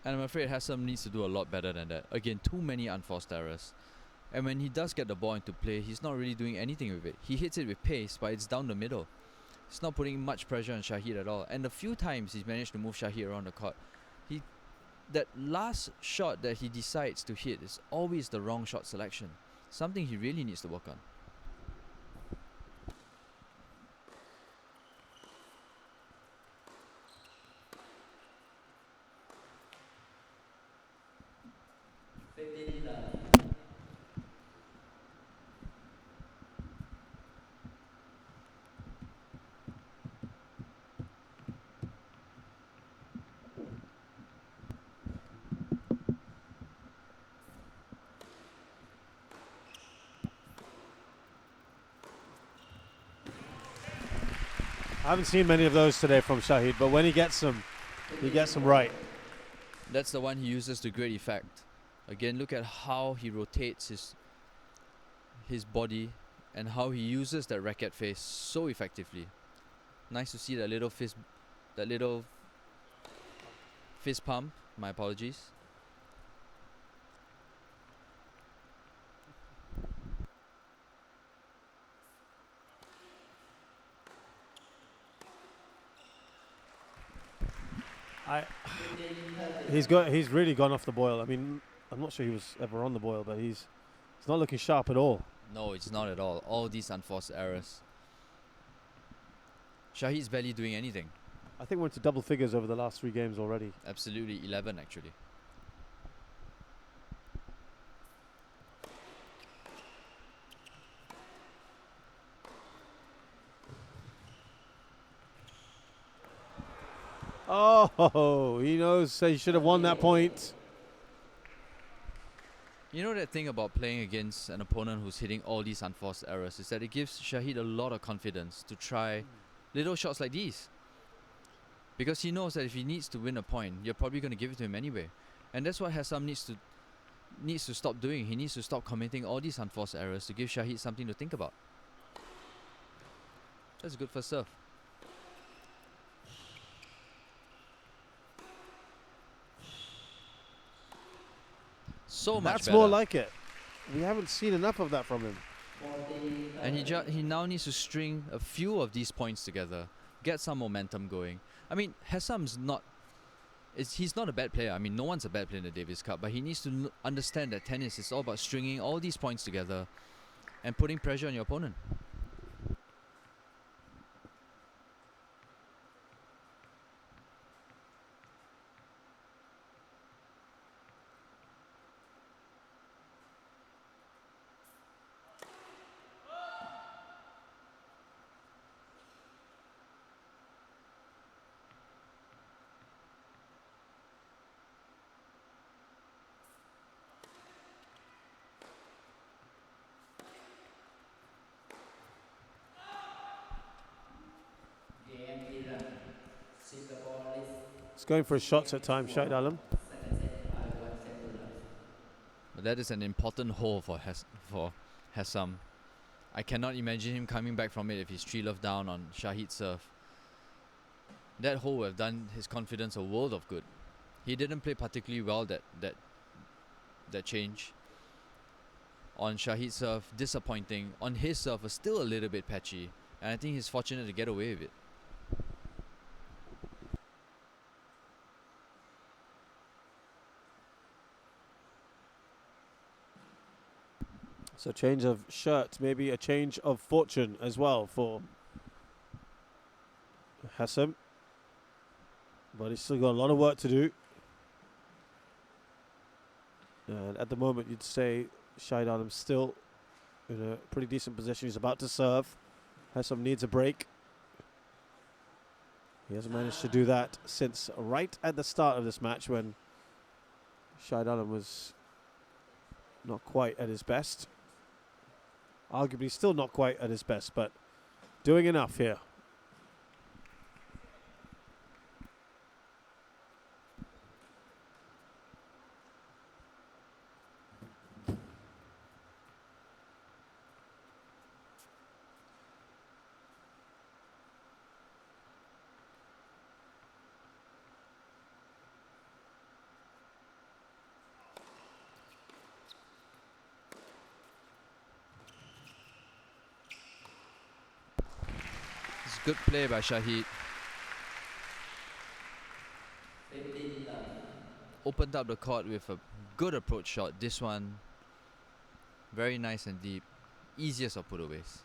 B: And I'm afraid Hesam needs to do a lot better than that. Again, too many unforced errors. And when he does get the ball into play, he's not really doing anything with it. He hits it with pace, but it's down the middle. It's not putting much pressure on Shaheed at all. And the few times he's managed to move Shaheed around the court, that last shot that he decides to hit is always the wrong shot selection. Something he really needs to work on.
A: I haven't seen many of those today from Shaheed, but when he gets them right.
B: That's the one he uses to great effect. Again, look at how he rotates his body and how he uses that racket face so effectively. Nice to see that little fist pump. My apologies.
A: He's really gone off the boil. I mean, I'm not sure he was ever on the boil, but he's not looking sharp at all.
B: No, it's not at all. All these unforced errors. Shaheed's barely doing anything.
A: I think we're into double figures over the last 3 games already.
B: Absolutely 11 actually.
A: Oh, he knows he should have won that point.
B: You know that thing about playing against an opponent who's hitting all these unforced errors is that it gives Shaheed a lot of confidence to try little shots like these. Because he knows that if he needs to win a point, you're probably going to give it to him anyway. And that's what Hesam needs to stop doing. He needs to stop committing all these unforced errors to give Shaheed something to think about. That's a good first serve. So much
A: That's
B: better.
A: more like it. We haven't seen enough of that from him.
B: And he now needs to string a few of these points together, get some momentum going. I mean, Hesam's he's not a bad player. I mean, no one's a bad player in the Davis Cup, but he needs to understand that tennis is all about stringing all these points together and putting pressure on your opponent.
A: He's going for his shots at times, Shaheed Alam.
B: But that is an important hole for Hesam. I cannot imagine him coming back from it if he's 3-love down on Shaheed's serve. That hole would have done his confidence a world of good. He didn't play particularly well that change. On Shaheed's serve, disappointing. On his serve, was still a little bit patchy. And I think he's fortunate to get away with it.
A: So change of shirt, maybe a change of fortune as well for Hesam. But he's still got a lot of work to do. And at the moment, you'd say Shaheed Alam's still in a pretty decent position. He's about to serve. Hesam needs a break. He hasn't managed to do that since right at the start of this match when Shaheed Alam was not quite at his best. Arguably still not quite at his best, but doing enough here.
B: Good play by Shaheed. Opened up the court with a good approach shot. This one, very nice and deep. Easiest of putaways.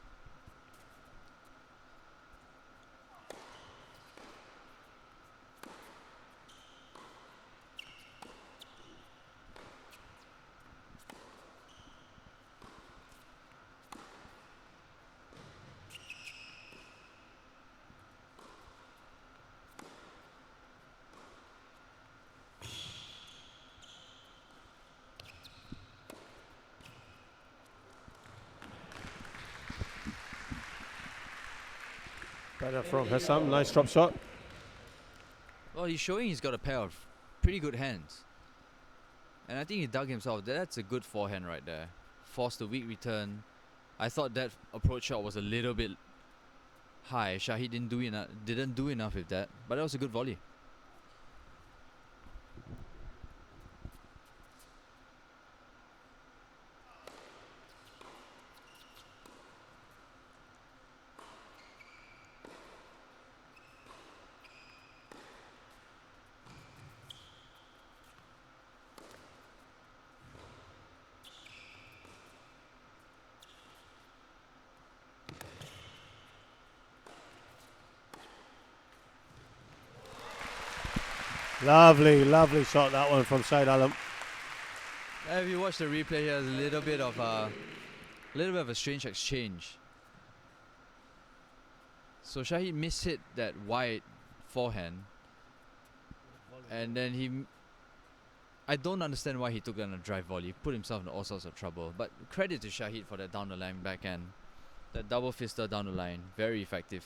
A: Better from Hesam, nice drop shot.
B: Well, he's showing he's got a pair of pretty good hands. And I think he dug himself. That's a good forehand right there. Forced a weak return. I thought that approach shot was a little bit high. Shaheed didn't do enough with that. But that was a good volley.
A: Lovely, lovely shot that one from Shaheed Alam.
B: If you watch the replay here, there's a little bit of a strange exchange. So Shaheed mishit that wide forehand, and then I don't understand why he took that on a drive volley. Put himself in all sorts of trouble. But credit to Shaheed for that down the line backhand, that double fister down the line, very effective.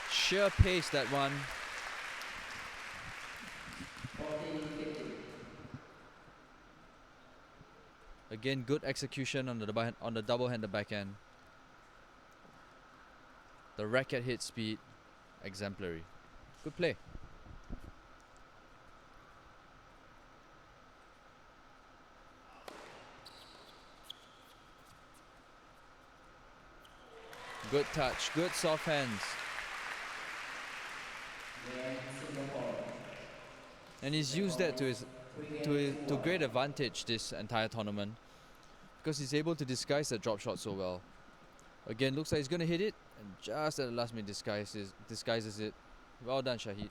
B: Sheer pace, that one. Again, good execution on the double-hander backhand. The racket hit speed, exemplary. Good play. Good touch, good soft hands. And he's used that to great advantage this entire tournament, because he's able to disguise that drop shot so well. Again, looks like he's going to hit it, and just at the last minute disguises it. Well done, Shaheed.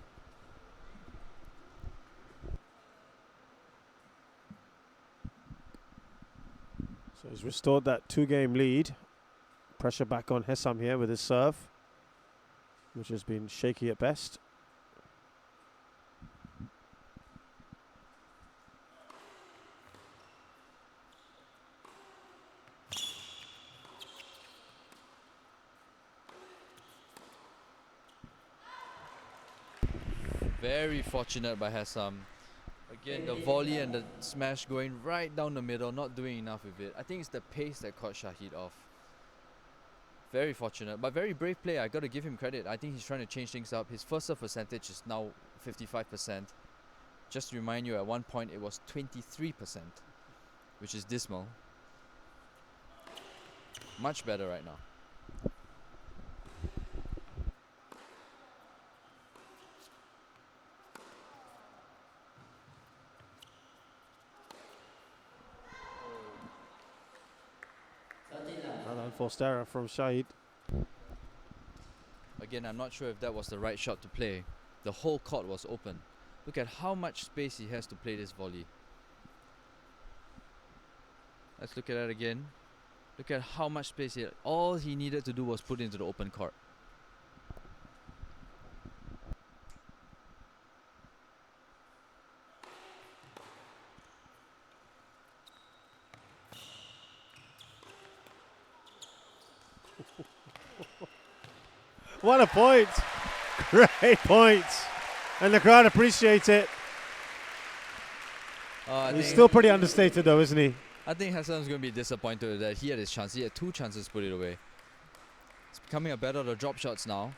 A: So he's restored that 2-game lead. Pressure back on Hesam here with his serve, which has been shaky at best.
B: Very fortunate by Hesam. Again, the volley and the smash going right down the middle, not doing enough with it. I think it's the pace that caught Shaheed off. Very fortunate, but very brave play. I got to give him credit. I think he's trying to change things up. His first serve percentage is now 55%. Just to remind you, at one point it was 23%, which is dismal. Much better right now.
A: Unforced error from Shaheed.
B: Again, I'm not sure if that was the right shot to play. The whole court was open. Look at how much space he has to play this volley. Let's look at that again. Look at how much space he had. All he needed to do was put into the open court.
A: What a point! Great points, and the crowd appreciates it. He's still pretty understated though, isn't he?
B: I think Hesam's going to be disappointed with that. He had his chance. He had 2 chances to put it away. It's becoming a battle of the drop shots now.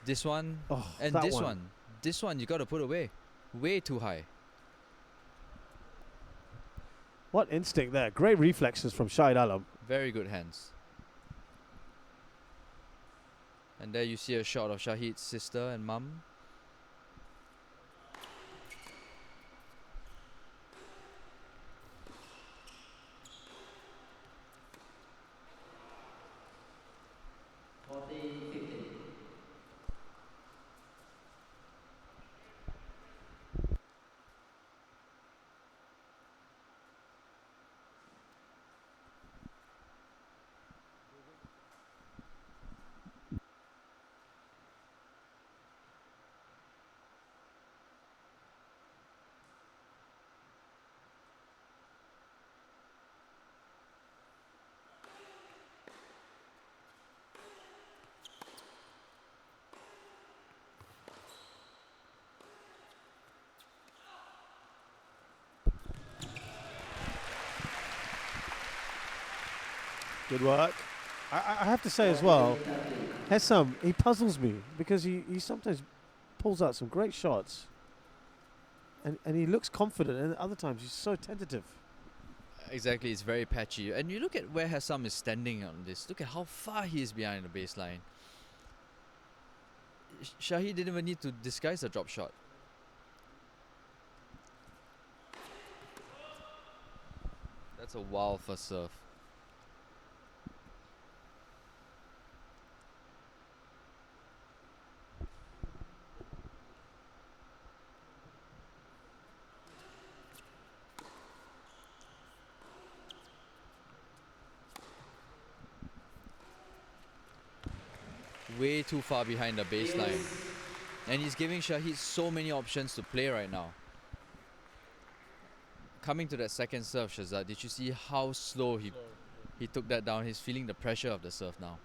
B: This one and this one. This one you got to put away. Way too high.
A: What instinct there. Great reflexes from Shaheed Alam.
B: Very good hands. And there you see a shot of Shaheed's sister and mum.
A: Good work. I have to say as well, Hesam, he puzzles me because he sometimes pulls out some great shots and he looks confident, and other times he's so tentative.
B: Exactly, it's very patchy. And you look at where Hesam is standing on this. Look at how far he is behind the baseline. Shaheed didn't even need to disguise a drop shot. That's a wild first serve. Way too far behind the baseline. And he's giving Shaheed so many options to play right now. Coming to that second serve, Shazad, did you see how slow he took that down? He's feeling the pressure of the serve now.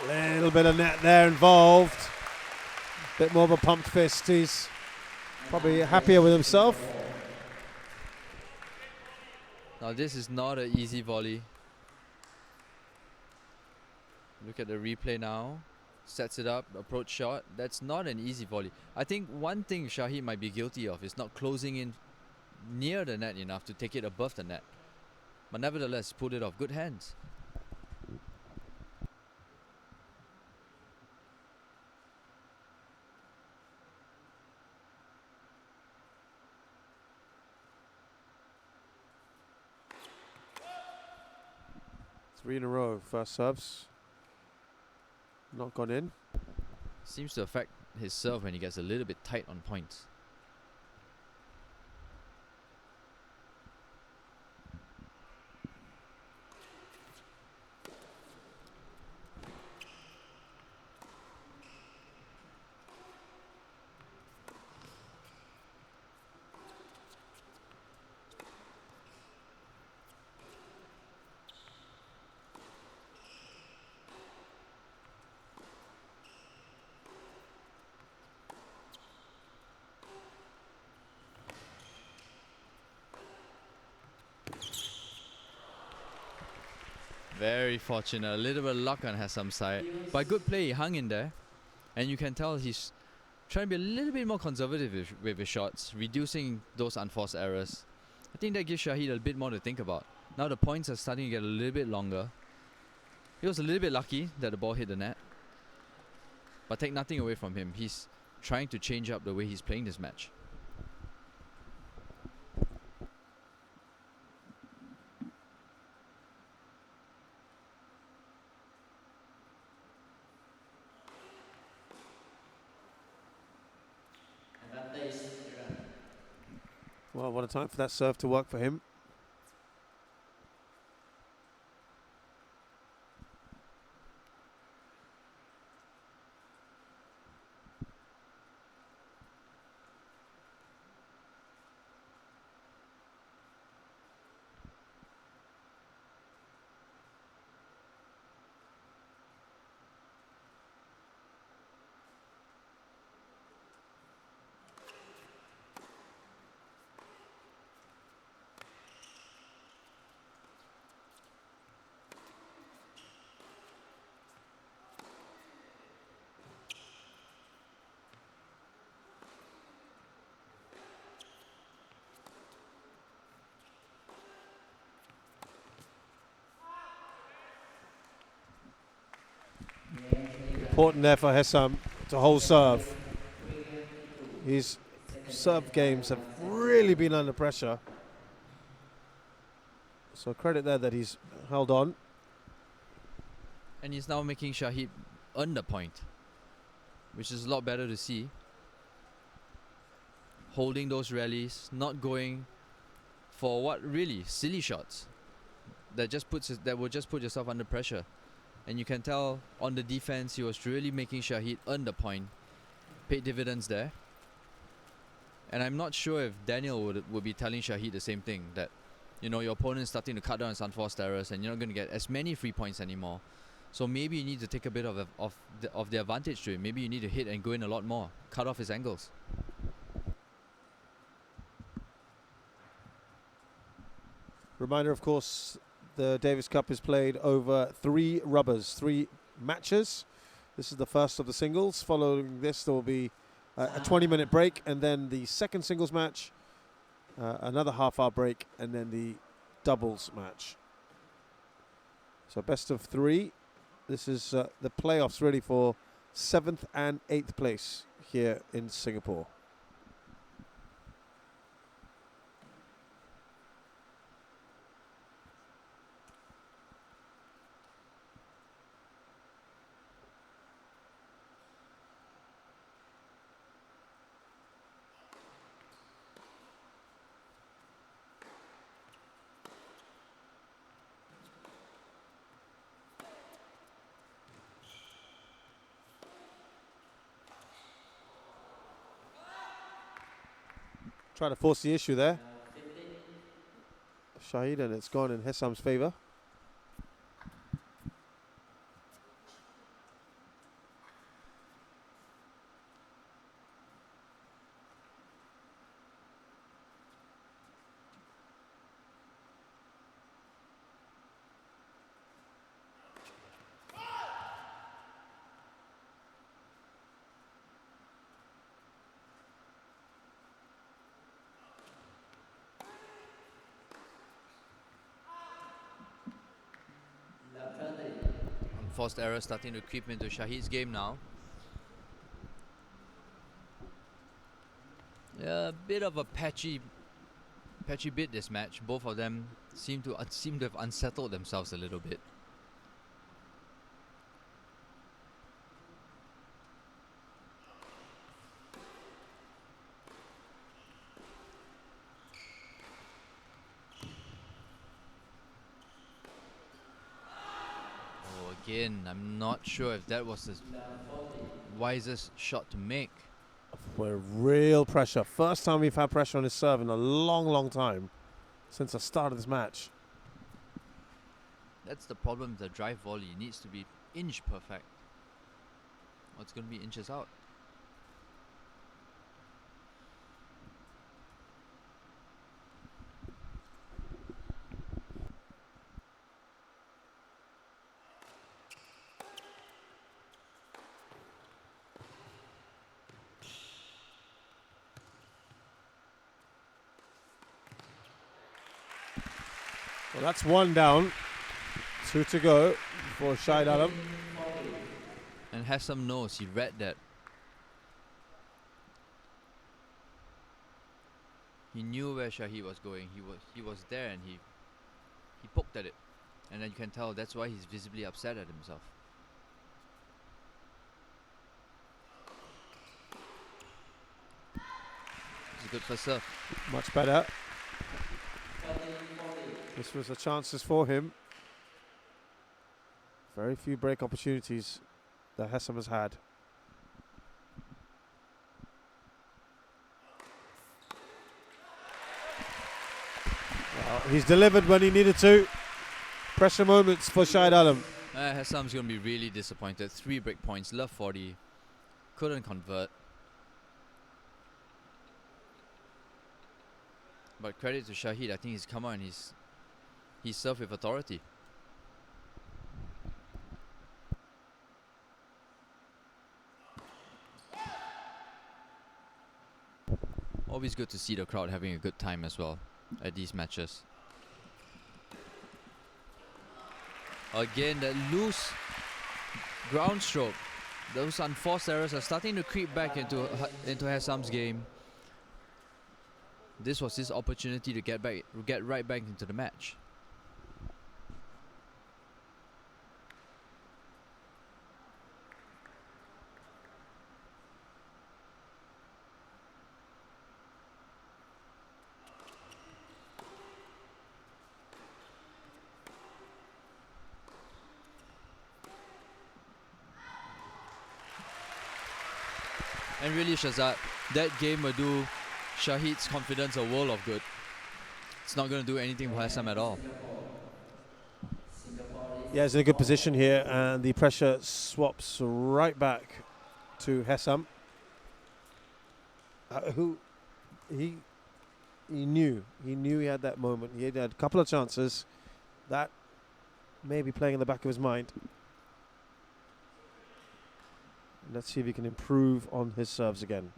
A: Little bit of net there involved. Bit more of a pumped fist. He's probably happier with himself.
B: Now this is not an easy volley. Look at the replay now. Sets it up, approach shot. That's not an easy volley. I think one thing Shaheed might be guilty of is not closing in near the net enough to take it above the net. But nevertheless, pulled it off. Good hands.
A: Three in a row, first serves. Not gone in.
B: Seems to affect his serve when he gets a little bit tight on points. Very fortunate, a little bit of luck on Hesam's side. But good play, he hung in there. And you can tell he's trying to be a little bit more conservative with his shots, reducing those unforced errors. I think that gives Shaheed a bit more to think about. Now the points are starting to get a little bit longer. He was a little bit lucky that the ball hit the net. But take nothing away from him. He's trying to change up the way he's playing this match.
A: Well, what a time for that serve to work for him. Important there for Hesam to hold serve. His serve games have really been under pressure. So credit there that he's held on.
B: And he's now making Shaheed earn the point, which is a lot better to see. Holding those rallies, not going for what really silly shots that will just put yourself under pressure. And you can tell on the defense he was really making Shaheed earn the point. Paid dividends there. And I'm not sure if Daniel would be telling Shaheed the same thing, that your opponent's starting to cut down his unforced errors and you're not going to get as many free points anymore. So maybe you need to take a bit of the advantage to him. Maybe you need to hit and go in a lot more. Cut off his angles.
A: Reminder, of course, the Davis Cup is played over 3 rubbers, 3 matches. This is the first of the singles. Following this, there will be a 20-minute break, and then the second singles match, another half-hour break, and then the doubles match. So best of 3. This is the playoffs really for 7th and 8th place here in Singapore. Trying to force the issue there. Shaheed, and it's gone in Hesam's favour.
B: Unforced error starting to creep into Shaheed's game now. Yeah, a bit of a patchy bit this match. Both of them seem to have unsettled themselves a little bit. Again, I'm not sure if that was the wisest shot to make.
A: We're real pressure. First time we've had pressure on his serve in a long, long time since the start of this match.
B: That's the problem. The drive volley needs to be inch perfect. Or it's going to be inches out.
A: Well, that's 1 down. 2 to go for Shaheed Alam.
B: And Hesam knows, he read that. He knew where Shaheed was going. He was there and he poked at it. And then you can tell that's why he's visibly upset at himself. It's a good first serve.
A: Much better. This was the chances for him. Very few break opportunities that Hesam has had. Well, he's delivered when he needed to. Pressure moments for Shaheed Alam.
B: Hesam's going to be really disappointed. 3 break points, love 40. Couldn't convert. But credit to Shaheed, I think he's come out and he's served with authority. Always good to see the crowd having a good time as well at these matches. Again, that loose ground stroke those unforced errors are starting to creep back into Hesam's game. This was his opportunity to get right back into the match. And really, Shazad, that game will do Shaheed's confidence a world of good. It's not going to do anything for Hesam at all.
A: Yeah, he's in a good position here, and the pressure swaps right back to Hesam, who he knew he had that moment. He had a couple of chances that may be playing in the back of his mind. Let's see if he can improve on his serves again.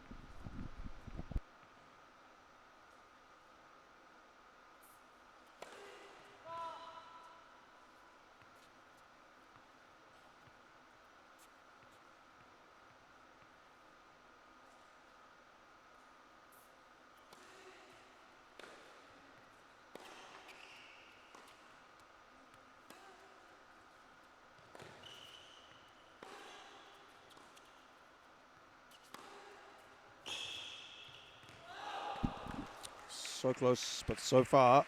A: So close, but so far.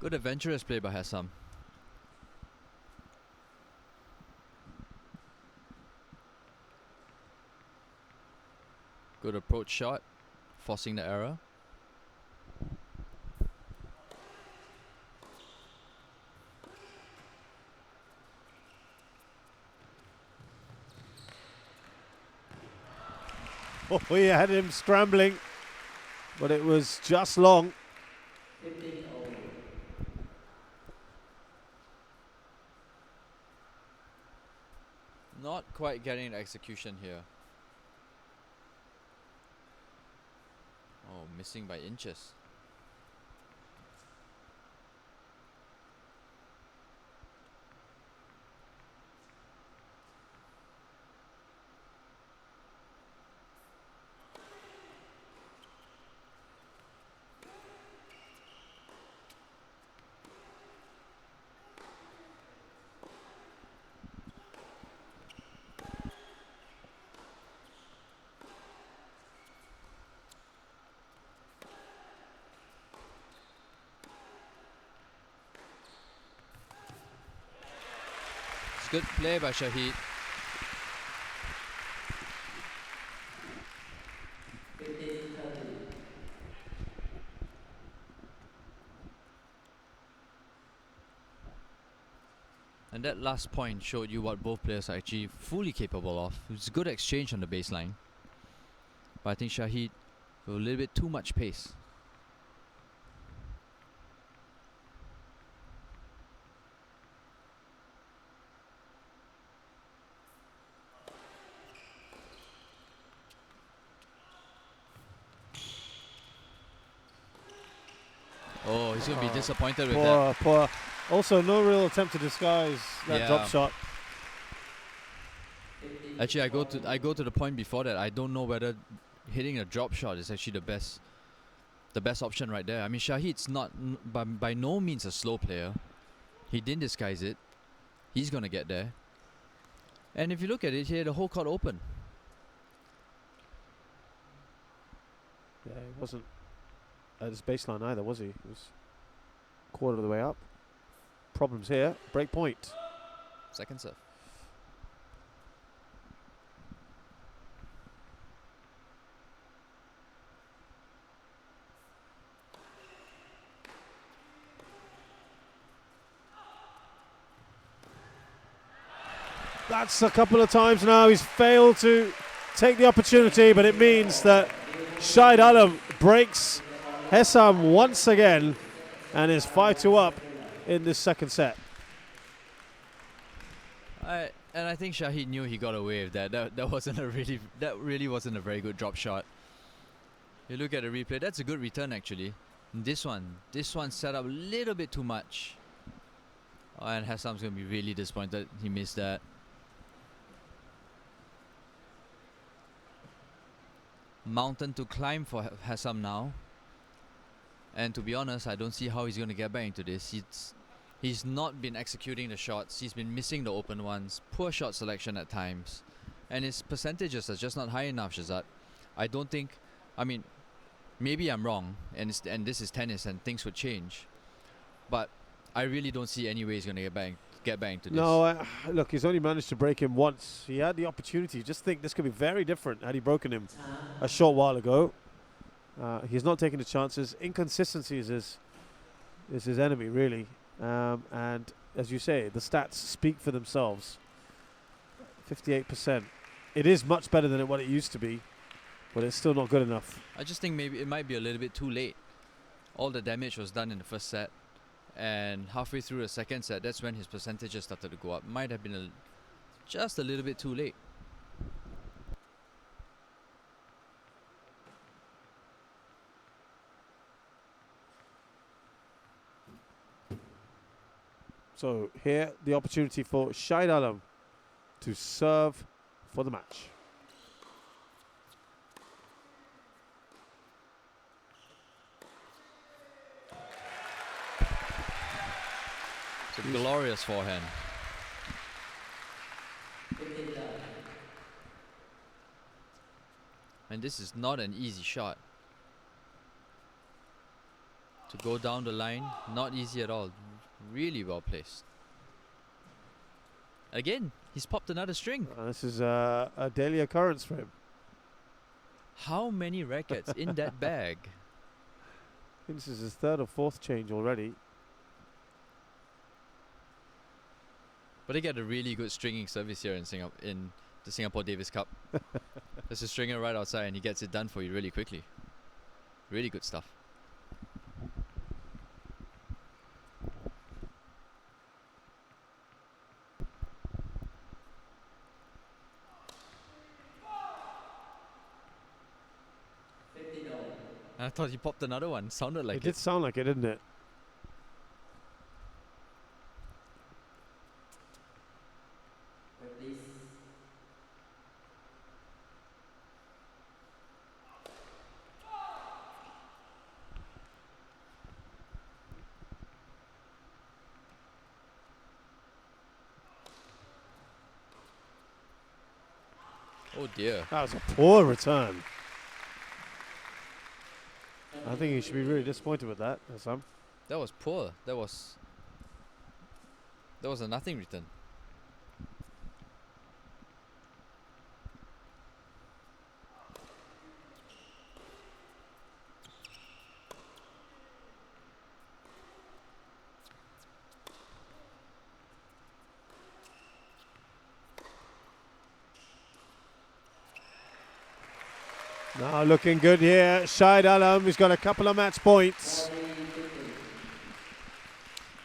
B: Good adventurous play by Hesam. Good approach shot, forcing the error.
A: Oh, he had him scrambling, but it was just long.
B: Not quite getting the execution here. Oh, missing by inches. Good play by Shaheed. And that last point showed you what both players are actually fully capable of. It's a good exchange on the baseline. But I think Shaheed with a little bit too much pace. Oh, he's going to be disappointed with that.
A: Poor. Also, no real attempt to disguise that drop shot.
B: Actually, I go to the point before that. I don't know whether hitting a drop shot is actually the best option right there. I mean, Shaheed's not by no means a slow player. He didn't disguise it. He's going to get there. And if you look at it here, the whole court open.
A: Yeah, he wasn't at his baseline either, was he? He was quarter of the way up. Problems here. Break point.
B: Second serve.
A: That's a couple of times now. He's failed to take the opportunity, but it means that Shaheed Alam breaks Hesam once again and is 5-2 up in this second set.
B: And I think Shaheed knew he got away with that. That really wasn't a very good drop shot. You look at the replay, that's a good return actually. This one set up a little bit too much. Oh, and Hesam's going to be really disappointed he missed that. Mountain to climb for Hesam now. And to be honest, I don't see how he's going to get back into this. He's not been executing the shots. He's been missing the open ones. Poor shot selection at times. And his percentages are just not high enough, Shazad. I don't think... I mean, maybe I'm wrong. And this is tennis and things would change. But I really don't see any way he's going to get back into this.
A: No, look, he's only managed to break him once. He had the opportunity. Just think this could be very different had he broken him a short while ago. He's not taking the chances. Inconsistency is his enemy, really. And as you say, the stats speak for themselves. 58%. It is much better than what it used to be, but it's still not good enough.
B: I just think maybe it might be a little bit too late. All the damage was done in the first set, and halfway through the second set, that's when his percentages started to go up. Might have been just a little bit too late.
A: So here, the opportunity for Shaheed Alam to serve for the match.
B: It's a glorious forehand. And this is not an easy shot. To go down the line, not easy at all. Really well placed. Again, he's popped another string.
A: This is a daily occurrence for him.
B: How many rackets in that bag?
A: I think this is his third or fourth change already.
B: But they get a really good stringing service here in the Singapore Davis Cup. There's a stringer right outside and he gets it done for you really quickly. Really good stuff. I thought he popped another one. Sounded like
A: it. It did sound like it, didn't it?
B: Oh dear.
A: That was a poor return. I think he should be really disappointed with that, Hesam.
B: That was poor. That was a nothing return.
A: Now looking good here. Shaheed Alam, he's got a couple of match points.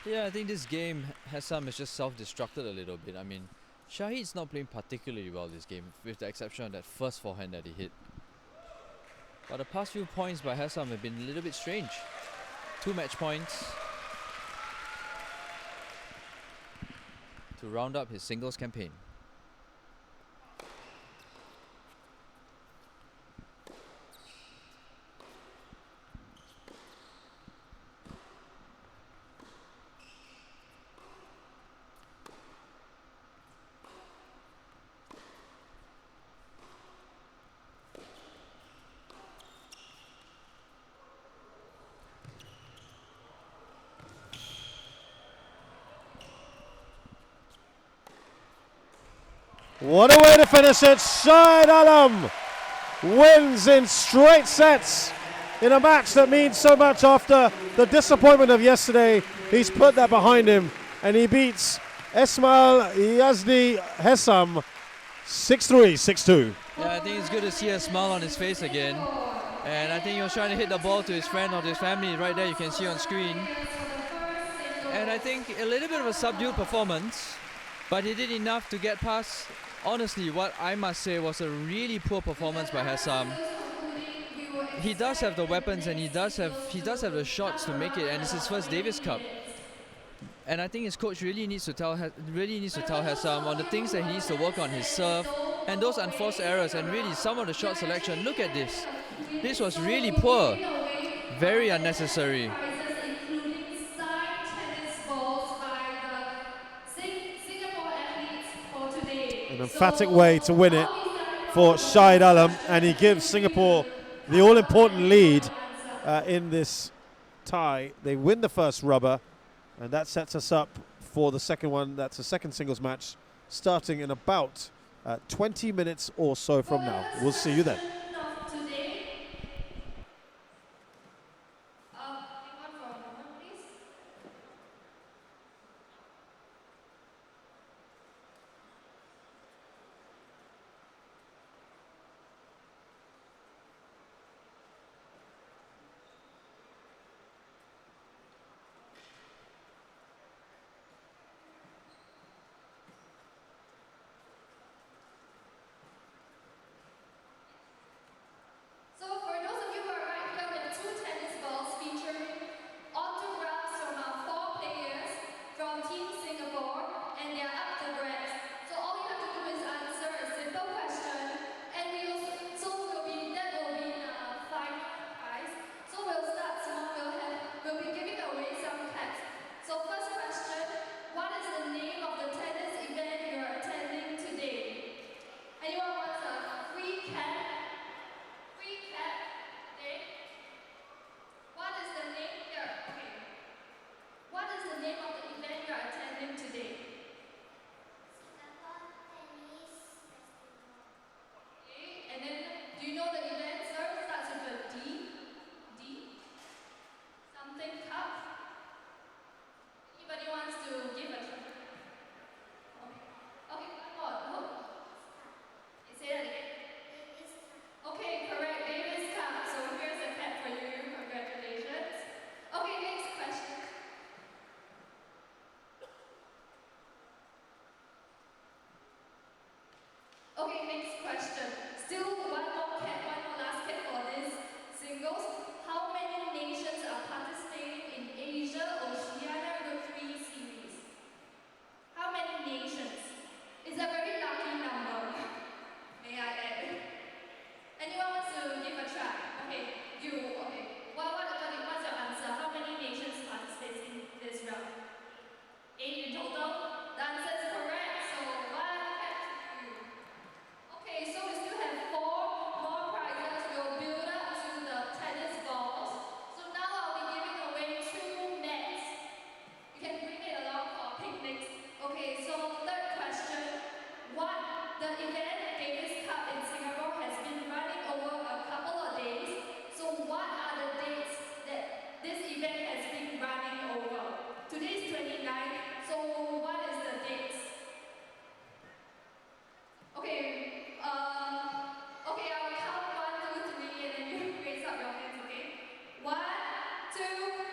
B: Yeah, I think this game, Hesam has just self-destructed a little bit. I mean, Shaheed's not playing particularly well this game, with the exception of that first forehand that he hit. But the past few points by Hesam have been a little bit strange. 2 match points to round up his singles campaign.
A: What a way to finish it. Shaheed Alam wins in straight sets in a match that means so much after the disappointment of yesterday. He's put that behind him and he beats ESMAIL YAZDI Hesam 6-3, 6-2.
B: Yeah, I think it's good to see a smile on his face again. And I think he was trying to hit the ball to his friend or to his family right there, you can see on screen. And I think a little bit of a subdued performance, but he did enough to get past, honestly, what I must say was a really poor performance by Hesam. he does have the weapons and he does have the shots to make it, and it's his first Davis Cup. And I think his coach really needs to tell Hesam on the things that he needs to work on, his serve and those unforced errors, and really some of the shot selection. Look at this. This was really poor, very unnecessary.
A: An emphatic way to win it for Shaheed Alam, and he gives Singapore the all-important lead in this tie. They win the first rubber, and that sets us up for the second one. That's a second singles match starting in about 20 minutes or so from now. We'll see you then.
C: How many nations are participating in Asia, Oceania, the 3 series? How many nations? It's a very lucky number. May I add? Anyone wants to give a try? Okay, you, okay. What's your answer? How many nations participate in this round? 8 in total? The answer is correct, so 1 back to you. Okay, so we still have 4 more prizes. We'll build up to the tennis balls. So now I'll be giving away 2 nets. You can bring it along for picnics. Okay, so third question. The event Davis Cup in Singapore has been running over a couple of days. So what are the dates that this event has been running over? Today is 29th, so what is the dates? Okay, okay, I'll count 1, 2, 3, and then you raise up your hands, okay? 1, 2,